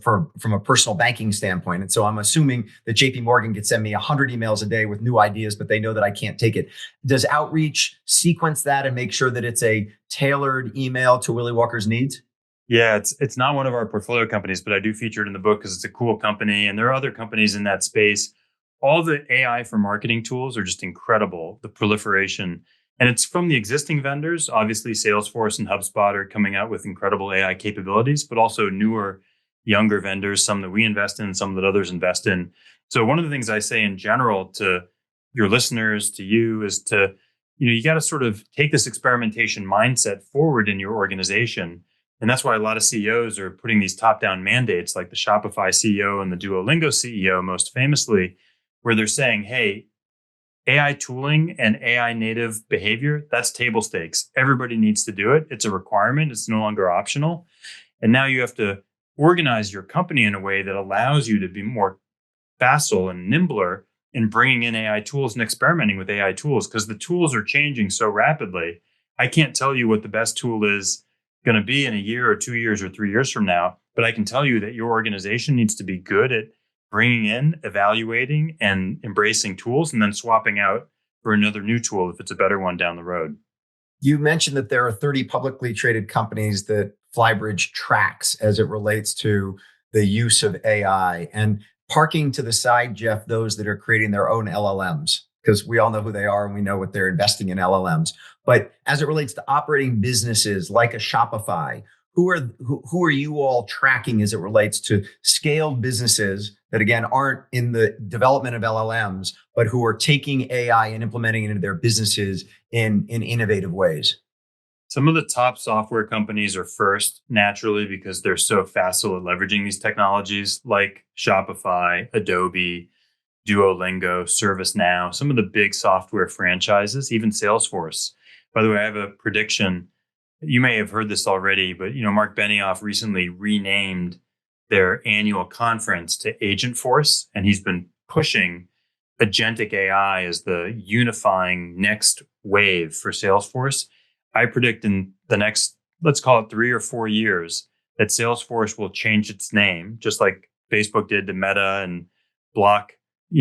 from a personal banking standpoint. And so I'm assuming that JP Morgan could send me 100 emails a day with new ideas, but they know that I can't take it. Does Outreach sequence that and make sure that it's a tailored email to Willy Walker's needs? Yeah, it's not one of our portfolio companies, but I do feature it in the book because it's a cool company. And there are other companies in that space. All the AI for marketing tools are just incredible, the proliferation. And it's from the existing vendors. Obviously, Salesforce and HubSpot are coming out with incredible AI capabilities, but also newer, younger vendors, some that we invest in, some that others invest in. So one of the things I say in general to your listeners, to you, is to, you got to sort of take this experimentation mindset forward in your organization. And that's why a lot of CEOs are putting these top-down mandates, like the Shopify CEO and the Duolingo CEO, most famously, where they're saying, hey, AI tooling and AI native behavior, that's table stakes. Everybody needs to do it. It's a requirement. It's no longer optional. And now you have to organize your company in a way that allows you to be more facile and nimbler in bringing in AI tools and experimenting with AI tools, because the tools are changing so rapidly. I can't tell you what the best tool is going to be in a year or 2 years or 3 years from now, but I can tell you that your organization needs to be good at bringing in, evaluating, and embracing tools, and then swapping out for another new tool if it's a better one down the road. You mentioned that there are 30 publicly traded companies that Flybridge tracks as it relates to the use of AI. And parking to the side, Jeff, those that are creating their own LLMs, because we all know who they are and we know what they're investing in LLMs. But as it relates to operating businesses like a Shopify, who are you all tracking as it relates to scaled businesses that, again, aren't in the development of LLMs, but who are taking AI and implementing it into their businesses in innovative ways? Some of the top software companies are first, naturally, because they're so facile at leveraging these technologies, like Shopify, Adobe, Duolingo, ServiceNow, some of the big software franchises, even Salesforce. By the way, I have a prediction. You may have heard this already, but Mark Benioff recently renamed their annual conference to Agentforce, and he's been pushing agentic AI as the unifying next wave for Salesforce. I predict in the next, let's call it 3 or 4 years, that Salesforce will change its name, just like Facebook did to Meta and Block,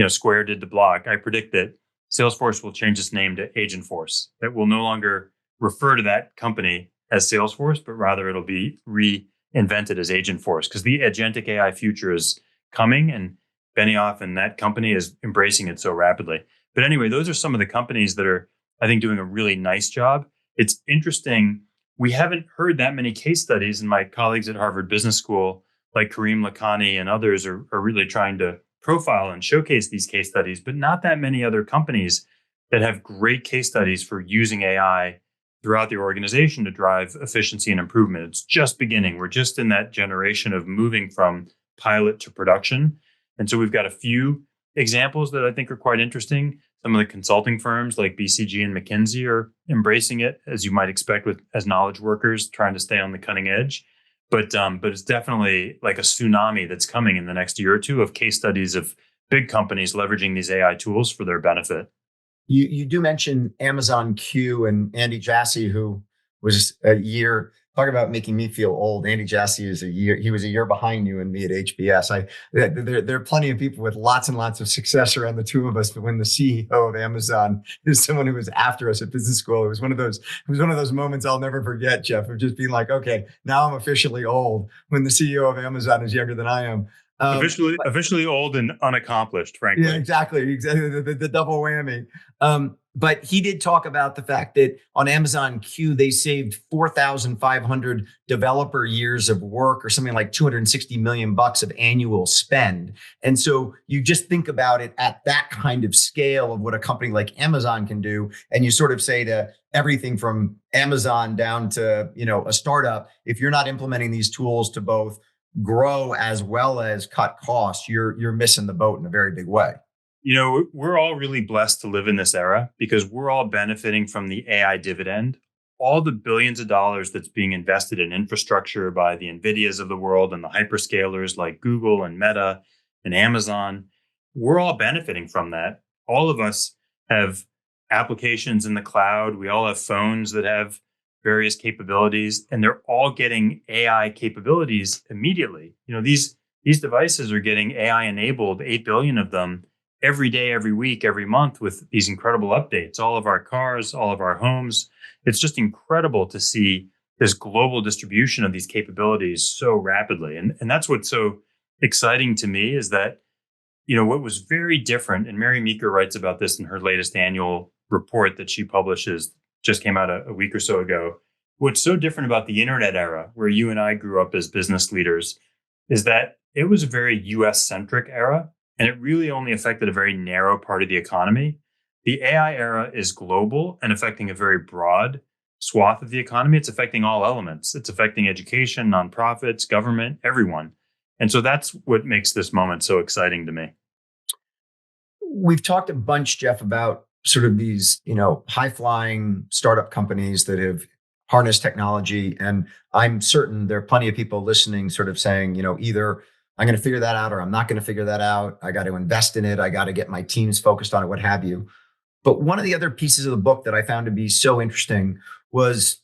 Square did to Block. I predict that Salesforce will change its name to Agentforce. That will no longer refer to that company as Salesforce, but rather it'll be reinvented as Agentforce, because the agentic AI future is coming, and Benioff and that company is embracing it so rapidly. But anyway, those are some of the companies that are, I think, doing a really nice job. It's interesting. We haven't heard that many case studies, and my colleagues at Harvard Business School, like Kareem Lakhani and others, are really trying to profile and showcase these case studies, but not that many other companies that have great case studies for using AI throughout the organization to drive efficiency and improvement. It's just beginning. We're just in that generation of moving from pilot to production. And so we've got a few examples that I think are quite interesting. Some of the consulting firms like BCG and McKinsey are embracing it, as you might expect, as knowledge workers trying to stay on the cutting edge. But it's definitely like a tsunami that's coming in the next year or two of case studies of big companies leveraging these AI tools for their benefit. You do mention Amazon Q and Andy Jassy, who was a year. Talk about making me feel old. Andy Jassy is a year. He was a year behind you and me at HBS. There are plenty of people with lots and lots of success around the two of us. But when the CEO of Amazon is someone who was after us at business school, it was one of those moments I'll never forget, Jeff, of just being like, okay, now I'm officially old. When the CEO of Amazon is younger than I am. Officially old and unaccomplished, frankly. Yeah, exactly. The double whammy. But he did talk about the fact that on Amazon Q, they saved 4,500 developer years of work, or something like $260 million of annual spend. And so you just think about it at that kind of scale of what a company like Amazon can do. And you sort of say to everything from Amazon down to, a startup, if you're not implementing these tools to both grow as well as cut costs, you're missing the boat in a very big way. We're all really blessed to live in this era because we're all benefiting from the AI dividend. All the billions of dollars that's being invested in infrastructure by the NVIDIAs of the world and the hyperscalers like Google and Meta and Amazon, we're all benefiting from that. All of us have applications in the cloud. We all have phones that have various capabilities, and they're all getting AI capabilities immediately. These devices are getting AI enabled, 8 billion of them, every day, every week, every month, with these incredible updates. All of our cars, all of our homes. It's just incredible to see this global distribution of these capabilities so rapidly. And that's what's so exciting to me is that, what was very different, and Mary Meeker writes about this in her latest annual report that she publishes, just came out a week or so ago. What's so different about the internet era, where you and I grew up as business leaders, is that it was a very US-centric era. And it really only affected a very narrow part of the economy. The AI era is global and affecting a very broad swath of the economy. It's affecting all elements. It's affecting education, nonprofits, government, everyone. And so that's what makes this moment so exciting to me. We've talked a bunch, Jeff, about sort of these, high-flying startup companies that have harnessed technology. And I'm certain there are plenty of people listening sort of saying, either I'm going to figure that out or I'm not going to figure that out. I got to invest in it. I got to get my teams focused on it, what have you. But one of the other pieces of the book that I found to be so interesting was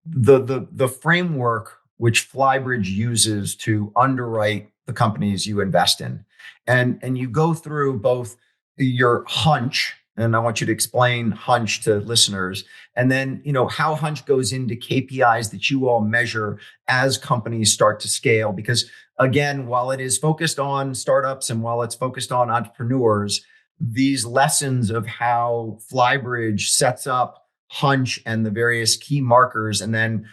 the framework which Flybridge uses to underwrite the companies you invest in. And you go through both your hunch, and I want you to explain hunch to listeners, and then how hunch goes into KPIs that you all measure as companies start to scale. Because again, while it is focused on startups and while it's focused on entrepreneurs, these lessons of how Flybridge sets up hunch and the various key markers and then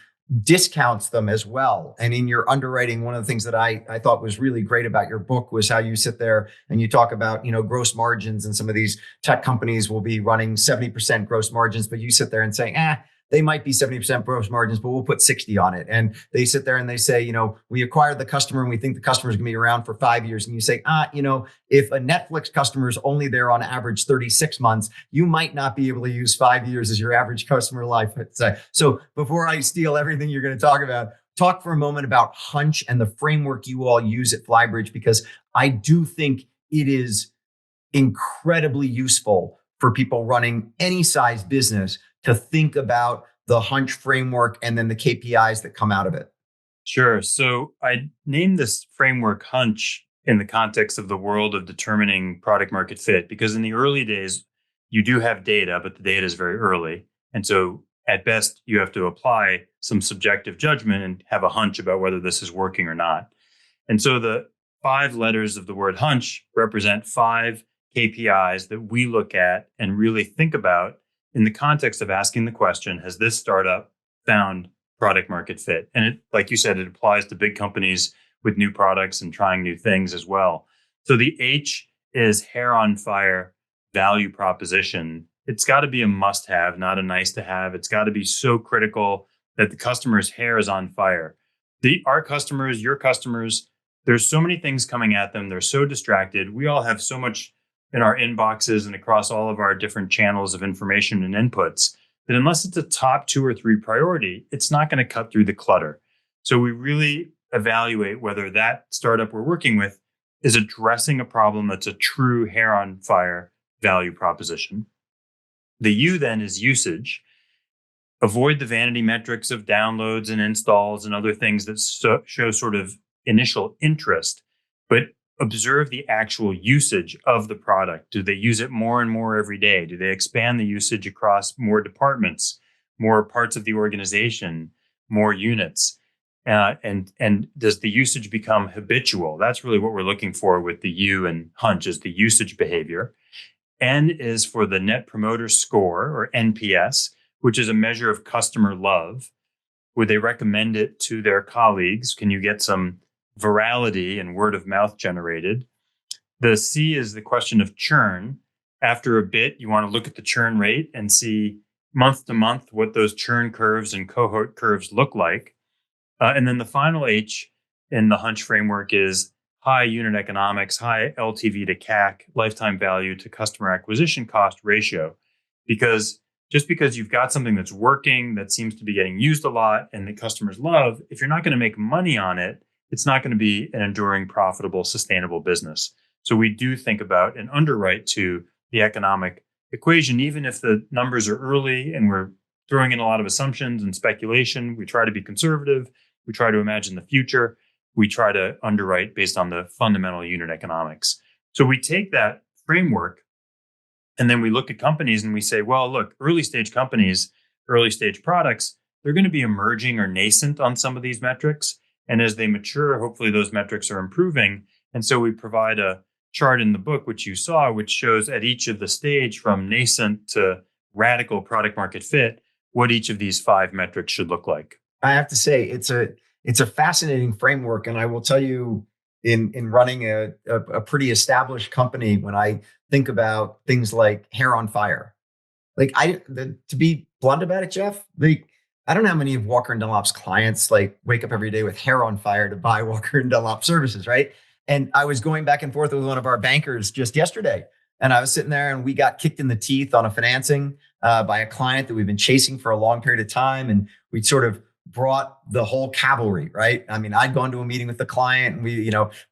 discounts them as well. And in your underwriting, one of the things that I thought was really great about your book was how you sit there and you talk about, gross margins, and some of these tech companies will be running 70% gross margins, but you sit there and say, they might be 70% gross margins, but we'll put 60 on it. And they sit there and they say, we acquired the customer and we think the customer is going to be around for 5 years. And you say, if a Netflix customer is only there on average 36 months, you might not be able to use 5 years as your average customer life. So before I steal everything you're going to talk about, talk for a moment about hunch and the framework you all use at Flybridge, because I do think it is incredibly useful for people running any size business to think about the hunch framework and then the KPIs that come out of it. Sure. So I named this framework hunch in the context of the world of determining product market fit, because in the early days, you do have data, but the data is very early. And so at best, you have to apply some subjective judgment and have a hunch about whether this is working or not. And so the 5 letters of the word hunch represent 5 KPIs that we look at and really think about in the context of asking the question, has this startup found product market fit? And it, like you said, it applies to big companies with new products and trying new things as well. So the H is hair on fire value proposition it's got to be a must have, not a nice to have. It's got to be so critical that the customer's hair is on fire. Our customers, your customers, there's so many things coming at them. They're so distracted. We all have so much in our inboxes and across all of our different channels of information and inputs that unless it's a top 2 or 3 priority, it's not going to cut through the clutter. So we really evaluate whether that startup we're working with is addressing a problem that's a true hair on fire value proposition. The U then is usage. Avoid the vanity metrics of downloads and installs and other things that show sort of initial interest, but observe the actual usage of the product. Do they use it more and more every day? Do they expand the usage across more departments, more parts of the organization, more units? And does the usage become habitual? That's really what we're looking for with the U and Hunch, is the usage behavior. N is for the Net Promoter Score, or NPS, which is a measure of customer love. Would they recommend it to their colleagues? Can you get some virality and word of mouth generated? The C is the question of churn. After a bit, you want to look at the churn rate and see month to month what those churn curves and cohort curves look like. And then the final H in the Hunch framework is high unit economics, high LTV to CAC, lifetime value to customer acquisition cost ratio. Because just because you've got something that's working, that seems to be getting used a lot and that customers love, if you're not going to make money on it, it's not going to be an enduring, profitable, sustainable business. So we do think about and underwrite to the economic equation, even if the numbers are early and we're throwing in a lot of assumptions and speculation. We try to be conservative. We try to imagine the future. We try to underwrite based on the fundamental unit economics. So we take that framework and then we look at companies and we say, well, look, early stage companies, early stage products, they're going to be emerging or nascent on some of these metrics. And as they mature, hopefully those metrics are improving. And so we provide a chart in the book, which you saw, which shows at each of the stage from nascent to radical product market fit, what each of these 5 metrics should look like. I have to say, it's a fascinating framework. And I will tell you, in running a pretty established company, when I think about things like hair on fire, like to be blunt about it, Jeff, I don't know how many of Walker & Dunlop's clients wake up every day with hair on fire to buy Walker & Dunlop services, right? And I was going back and forth with one of our bankers just yesterday, and I was sitting there and we got kicked in the teeth on a financing by a client that we've been chasing for a long period of time. And we sort of brought the whole cavalry, right? I mean, I'd gone to a meeting with the client and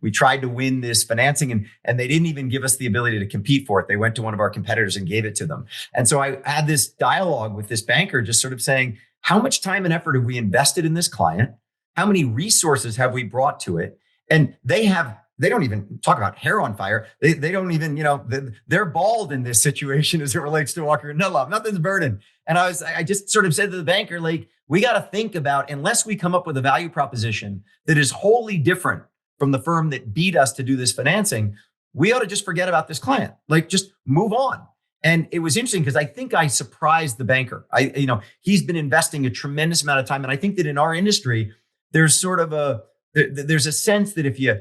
we tried to win this financing and they didn't even give us the ability to compete for it. They went to one of our competitors and gave it to them. And so I had this dialogue with this banker, just sort of saying, how much time and effort have we invested in this client? How many resources have we brought to it? And they don't even talk about hair on fire. They don't even, they're bald in this situation as it relates to Walker & Dunlop. Nothing's burning. And I just sort of said to the banker, we got to think about, unless we come up with a value proposition that is wholly different from the firm that beat us to do this financing, we ought to just forget about this client, just move on. And it was interesting because I think I surprised the banker. He's been investing a tremendous amount of time. And I think that in our industry, there's sort of there's a sense that if you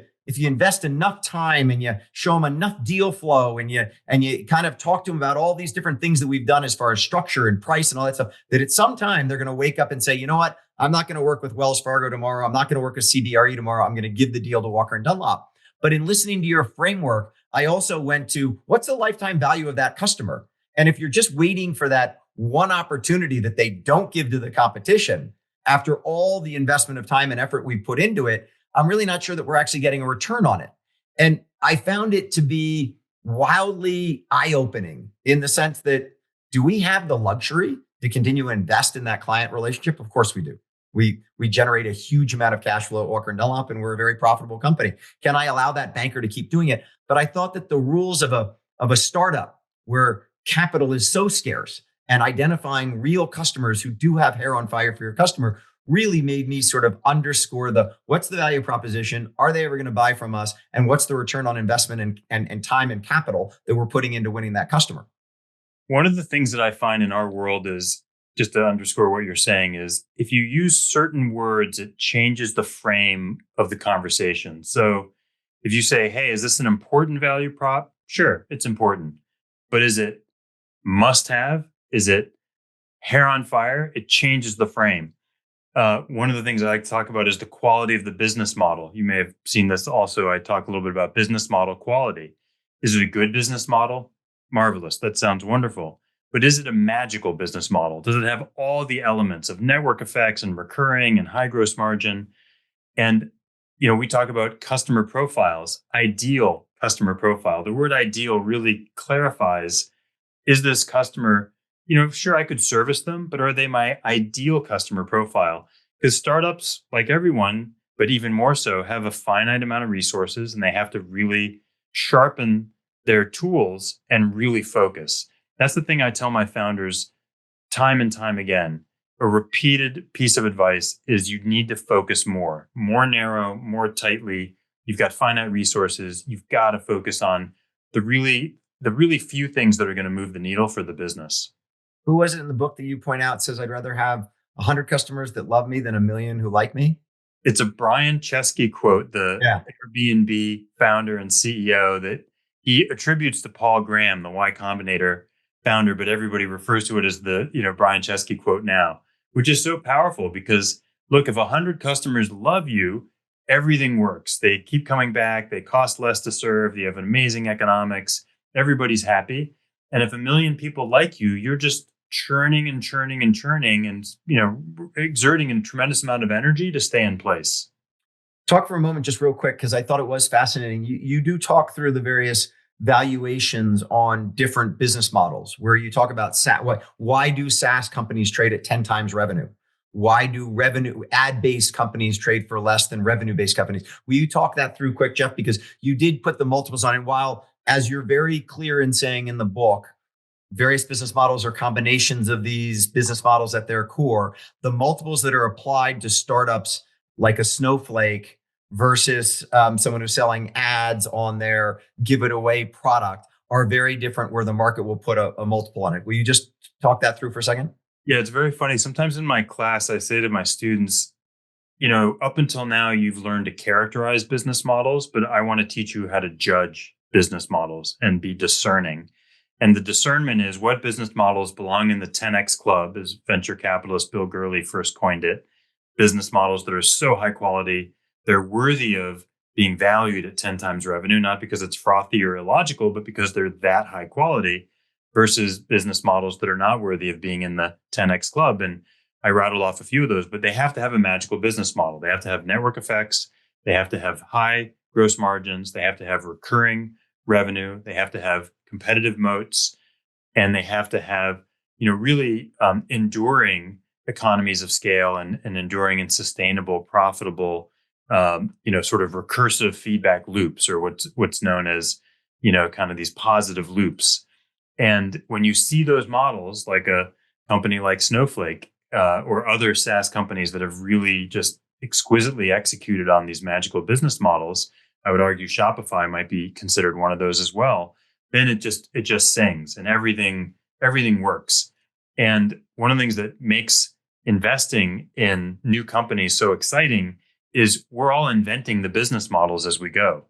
invest enough time and you show them enough deal flow and you kind of talk to them about all these different things that we've done as far as structure and price and all that stuff, that at some time they're going to wake up and say, you know what, I'm not going to work with Wells Fargo tomorrow. I'm not going to work with CBRE tomorrow. I'm going to give the deal to Walker & Dunlop. But in listening to your framework, I also went to, what's the lifetime value of that customer? And if you're just waiting for that one opportunity that they don't give to the competition, after all the investment of time and effort we put into it, I'm really not sure that we're actually getting a return on it. And I found it to be wildly eye-opening in the sense that, do we have the luxury to continue to invest in that client relationship? Of course we do. We generate a huge amount of cash flow at Walker & Dunlop, and we're a very profitable company. Can I allow that banker to keep doing it? But I thought that the rules of a startup where capital is so scarce and identifying real customers who do have hair on fire for your customer really made me sort of underscore what's the value proposition? Are they ever going to buy from us? And what's the return on investment and time and capital that we're putting into winning that customer? One of the things that I find in our world is, just to underscore what you're saying, is if you use certain words, it changes the frame of the conversation. So if you say, hey, is this an important value prop? Sure, it's important. But is it must have? Is it hair on fire? It changes the frame. One of the things I like to talk about is the quality of the business model. You may have seen this also. I talk a little bit about business model quality. Is it a good business model? Marvelous. That sounds wonderful. But is it a magical business model? Does it have all the elements of network effects and recurring and high gross margin? And, we talk about customer profiles, ideal customer profile. The word ideal really clarifies, is this customer, sure, I could service them, but are they my ideal customer profile? Because startups, like everyone, but even more so, have a finite amount of resources and they have to really sharpen their tools and really focus. That's the thing I tell my founders time and time again. A repeated piece of advice is you need to focus more narrow, more tightly. You've got finite resources. You've got to focus on the really few things that are going to move the needle for the business. Who was it in the book that you point out says, I'd rather have 100 customers that love me than 1 million who like me? It's a Brian Chesky quote, the Airbnb founder and CEO, that he attributes to Paul Graham, the Y Combinator founder, but everybody refers to it as the, Brian Chesky quote now, which is so powerful because look, if 100 customers love you, everything works. They keep coming back. They cost less to serve. You have amazing economics. Everybody's happy. And if 1 million people like you, you're just churning and churning and churning and, exerting a tremendous amount of energy to stay in place. Talk for a moment, just real quick, because I thought it was fascinating. You do talk through the various valuations on different business models where you talk about why do SaaS companies trade at 10 times revenue? Why do ad-based companies trade for less than revenue-based companies? Will you talk that through quick, Jeff? Because you did put the multiples on it. While, as you're very clear in saying in the book, various business models are combinations of these business models at their core, the multiples that are applied to startups like a Snowflake versus someone who's selling ads on their give it away product are very different, where the market will put a multiple on it. Will you just talk that through for a second? Yeah, it's very funny. Sometimes in my class, I say to my students, up until now, you've learned to characterize business models, but I want to teach you how to judge business models and be discerning. And the discernment is what business models belong in the 10X club, as venture capitalist Bill Gurley first coined it. Business models that are so high quality, they're worthy of being valued at 10 times revenue, not because it's frothy or illogical, but because they're that high quality, versus business models that are not worthy of being in the 10X club. And I rattled off a few of those, but they have to have a magical business model. They have to have network effects. They have to have high gross margins. They have to have recurring revenue. They have to have competitive moats, and they have to have, really enduring economies of scale and enduring and sustainable, profitable, sort of recursive feedback loops, or what's known as, kind of these positive loops. And when you see those models, like a company like Snowflake or other SaaS companies that have really just exquisitely executed on these magical business models, I would argue Shopify might be considered one of those as well. Then it just sings and everything works. And one of the things that makes investing in new companies so exciting is we're all inventing the business models as we go.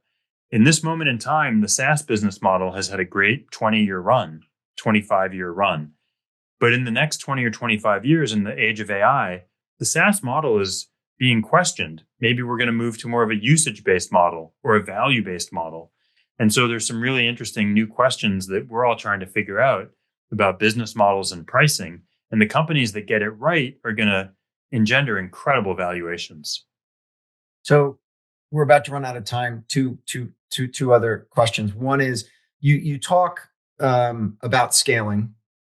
In this moment in time, the SaaS business model has had a great 20-year run, 25-year run. But in the next 20 or 25 years, in the age of AI, the SaaS model is being questioned. Maybe we're going to move to more of a usage-based model or a value-based model. And so there's some really interesting new questions that we're all trying to figure out about business models and pricing. And the companies that get it right are going to engender incredible valuations. So we're about to run out of time. Two other questions. One is you talk about scaling,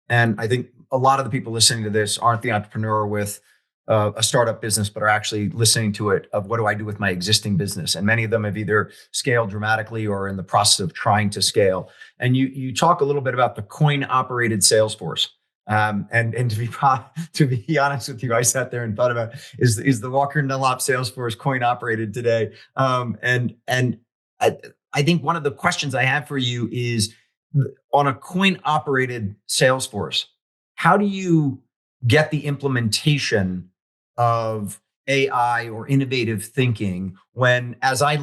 and I think a lot of the people listening to this aren't the entrepreneur with a startup business, but are actually listening to it of what do I do with my existing business? And many of them have either scaled dramatically or in the process of trying to scale. And you talk a little bit about the coin-operated sales force. And to be honest with you, I sat there and thought about is the Walker & Dunlop sales force coin-operated today? And I think one of the questions I have for you is on a coin-operated sales force, how do you get the implementation of AI or innovative thinking when, as I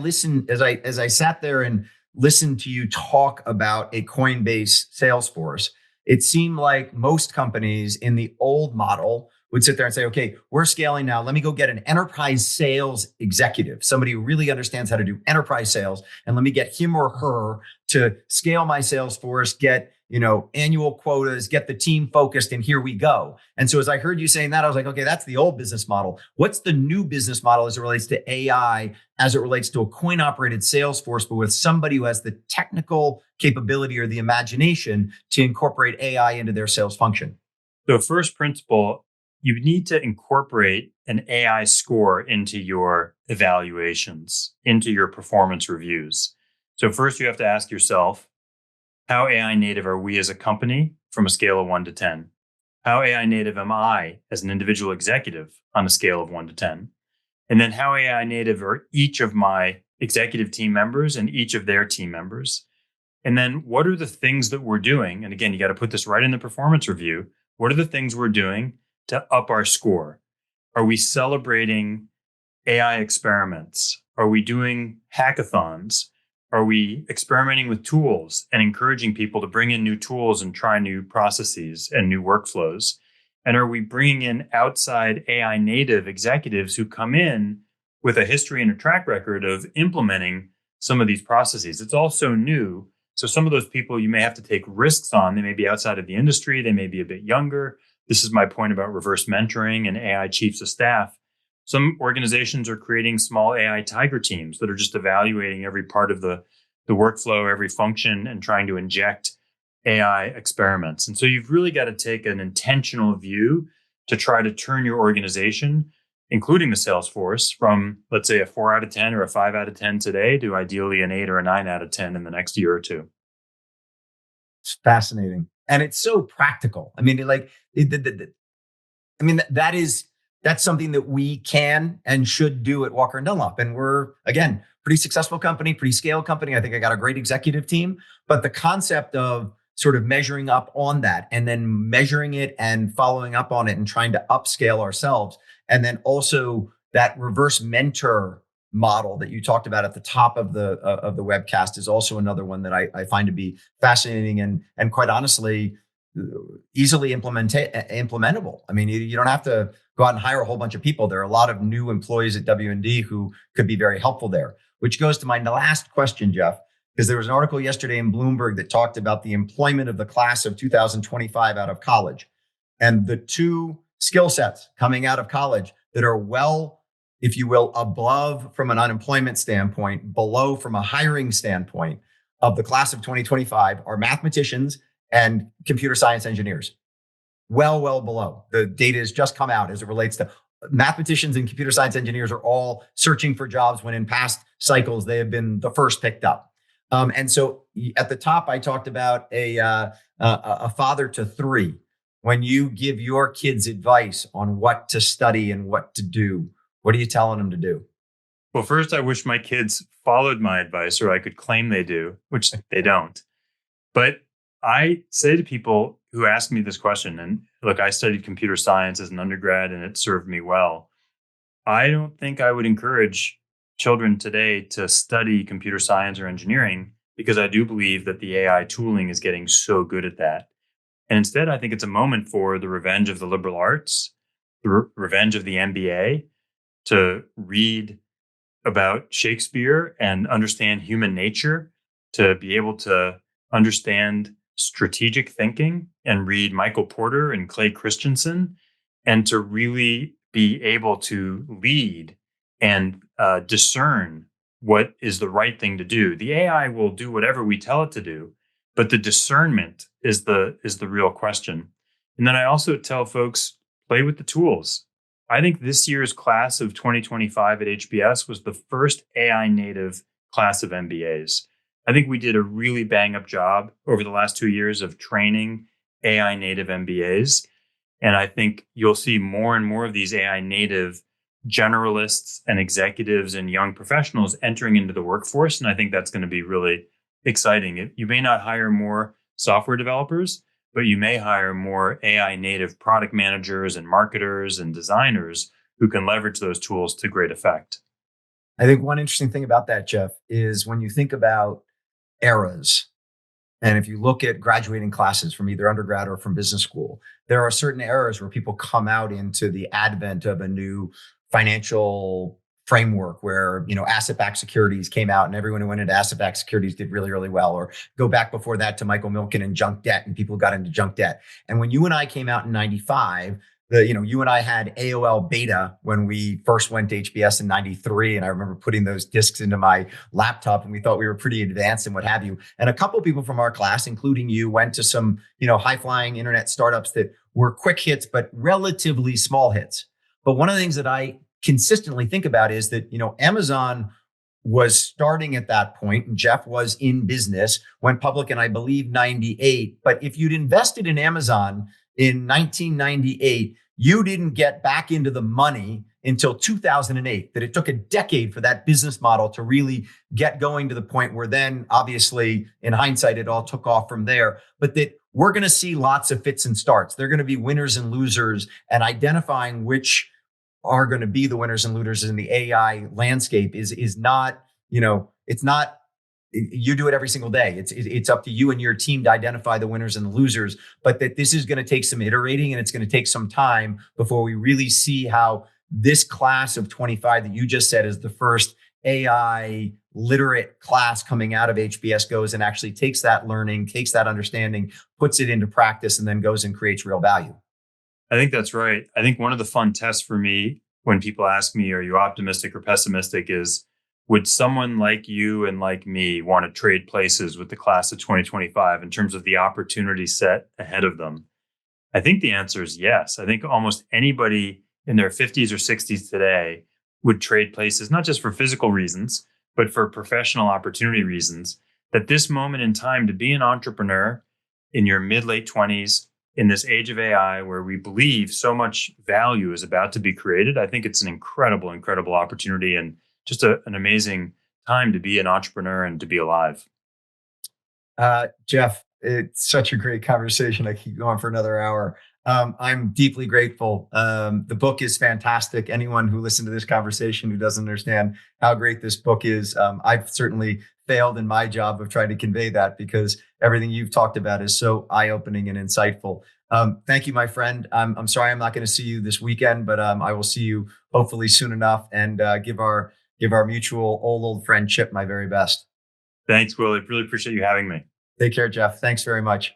sat there and listened to you talk about a Coinbase Salesforce, it seemed like most companies in the old model would sit there and say, okay, we're scaling now. Let me go get an enterprise sales executive, somebody who really understands how to do enterprise sales. And let me get him or her to scale my sales force, get, annual quotas, get the team focused, and here we go. And so as I heard you saying that, I was like, okay, that's the old business model. What's the new business model as it relates to AI, as it relates to a coin operated sales force, but with somebody who has the technical capability or the imagination to incorporate AI into their sales function? So first principle, you need to incorporate an AI score into your evaluations, into your performance reviews. So first you have to ask yourself, how AI native are we as a company from a scale of 1 to 10? How AI native am I as an individual executive on a scale of 1 to 10? And then how AI native are each of my executive team members and each of their team members? And then what are the things that we're doing? And again, you got to put this right in the performance review. What are the things we're doing to up our score? Are we celebrating AI experiments? Are we doing hackathons? Are we experimenting with tools and encouraging people to bring in new tools and try new processes and new workflows? And are we bringing in outside AI native executives who come in with a history and a track record of implementing some of these processes? It's all so new. So some of those people you may have to take risks on. They may be outside of the industry. They may be a bit younger. This is my point about reverse mentoring and AI chiefs of staff. Some organizations are creating small AI tiger teams that are just evaluating every part of the workflow, every function, and trying to inject AI experiments. And so you've really got to take an intentional view to try to turn your organization, including the sales force, from, let's say, a 4 out of 10 or a 5 out of 10 today to ideally an 8 or a 9 out of 10 in the next year or two. It's fascinating. And it's so practical. I mean, that's something that we can and should do at Walker & Dunlop. And we're, again, pretty successful company, pretty scaled company. I think I got a great executive team. But the concept of sort of measuring up on that and then measuring it and following up on it and trying to upscale ourselves. And then also that reverse mentor model that you talked about at the top of the webcast is also another one that I find to be fascinating and quite honestly, easily implementable. I mean, you don't have to go out and hire a whole bunch of people. There are a lot of new employees at W&D who could be very helpful there, which goes to my last question, Jeff, because there was an article yesterday in Bloomberg that talked about the employment of the class of 2025 out of college and the two skill sets coming out of college that are well, if you will, above from an unemployment standpoint, below from a hiring standpoint of the class of 2025 are mathematicians and computer science engineers. Well below. The data has just come out as it relates to mathematicians and computer science engineers are all searching for jobs when in past cycles they have been the first picked up. And so at the top, I talked about a father to three. When you give your kids advice on what to study and what to do, what are you telling them to do? Well, first, I wish my kids followed my advice, or I could claim they do, which they don't. But I say to people who ask me this question, and look, I studied computer science as an undergrad and it served me well. I don't think I would encourage children today to study computer science or engineering because I do believe that the AI tooling is getting so good at that. And instead, I think it's a moment for the revenge of the liberal arts, the revenge of the MBA, to read about Shakespeare and understand human nature, to be able to understand strategic thinking and read Michael Porter and Clay Christensen, and to really be able to lead and discern what is the right thing to do. The AI will do whatever we tell it to do, but the discernment is the real question. And then I also tell folks, play with the tools. I think this year's class of 2025 at HBS was the first AI native class of MBAs. I think we did a really bang up job over the last 2 years of training AI native MBAs. And I think you'll see more and more of these AI native generalists and executives and young professionals entering into the workforce. And I think that's going to be really exciting. You may not hire more software developers, but you may hire more AI native product managers and marketers and designers who can leverage those tools to great effect. I think one interesting thing about that, Jeff, is when you think about eras And if you look at graduating classes from either undergrad or from business school, there are certain eras where people come out into the advent of a new financial framework where, asset-backed securities came out and everyone who went into asset-backed securities did really, really well. Or go back before that to Michael Milken and junk debt, and people got into junk debt. And when you and I came out in 95, you and I had AOL beta when we first went to HBS in 93. And I remember putting those discs into my laptop and we thought we were pretty advanced and what have you. And a couple of people from our class, including you, went to some, high flying internet startups that were quick hits, but relatively small hits. But one of the things that I consistently think about is that, Amazon was starting at that point and Jeff was in business, went public in, I believe, 98. But if you'd invested in Amazon in 1998, you didn't get back into the money until 2008, that it took a decade for that business model to really get going to the point where then, obviously, in hindsight, it all took off from there. But that we're going to see lots of fits and starts. They're going to be winners and losers, and identifying which are going to be the winners and losers in the AI landscape is not, it's not, you do it every single day. It's up to you and your team to identify the winners and the losers, but that this is going to take some iterating and it's going to take some time before we really see how this class of 25 that you just said is the first AI literate class coming out of HBS goes and actually takes that learning, takes that understanding, puts it into practice, and then goes and creates real value. I think that's right. I think one of the fun tests for me when people ask me, are you optimistic or pessimistic, is would someone like you and like me want to trade places with the class of 2025 in terms of the opportunity set ahead of them? I think the answer is yes. I think almost anybody in their 50s or 60s today would trade places, not just for physical reasons, but for professional opportunity reasons. That this moment in time to be an entrepreneur in your mid-late 20s, in this age of AI where we believe so much value is about to be created, I think it's an incredible, incredible opportunity and just an amazing time to be an entrepreneur and to be alive. Jeff, it's such a great conversation. I keep going for another hour. I'm deeply grateful. The book is fantastic. Anyone who listened to this conversation who doesn't understand how great this book is, I've certainly failed in my job of trying to convey that because everything you've talked about is so eye-opening and insightful. Thank you, my friend. I'm sorry I'm not going to see you this weekend, but I will see you hopefully soon enough, and give our mutual old friend Chip my very best. Thanks, Willy. Really appreciate you having me. Take care, Jeff. Thanks very much.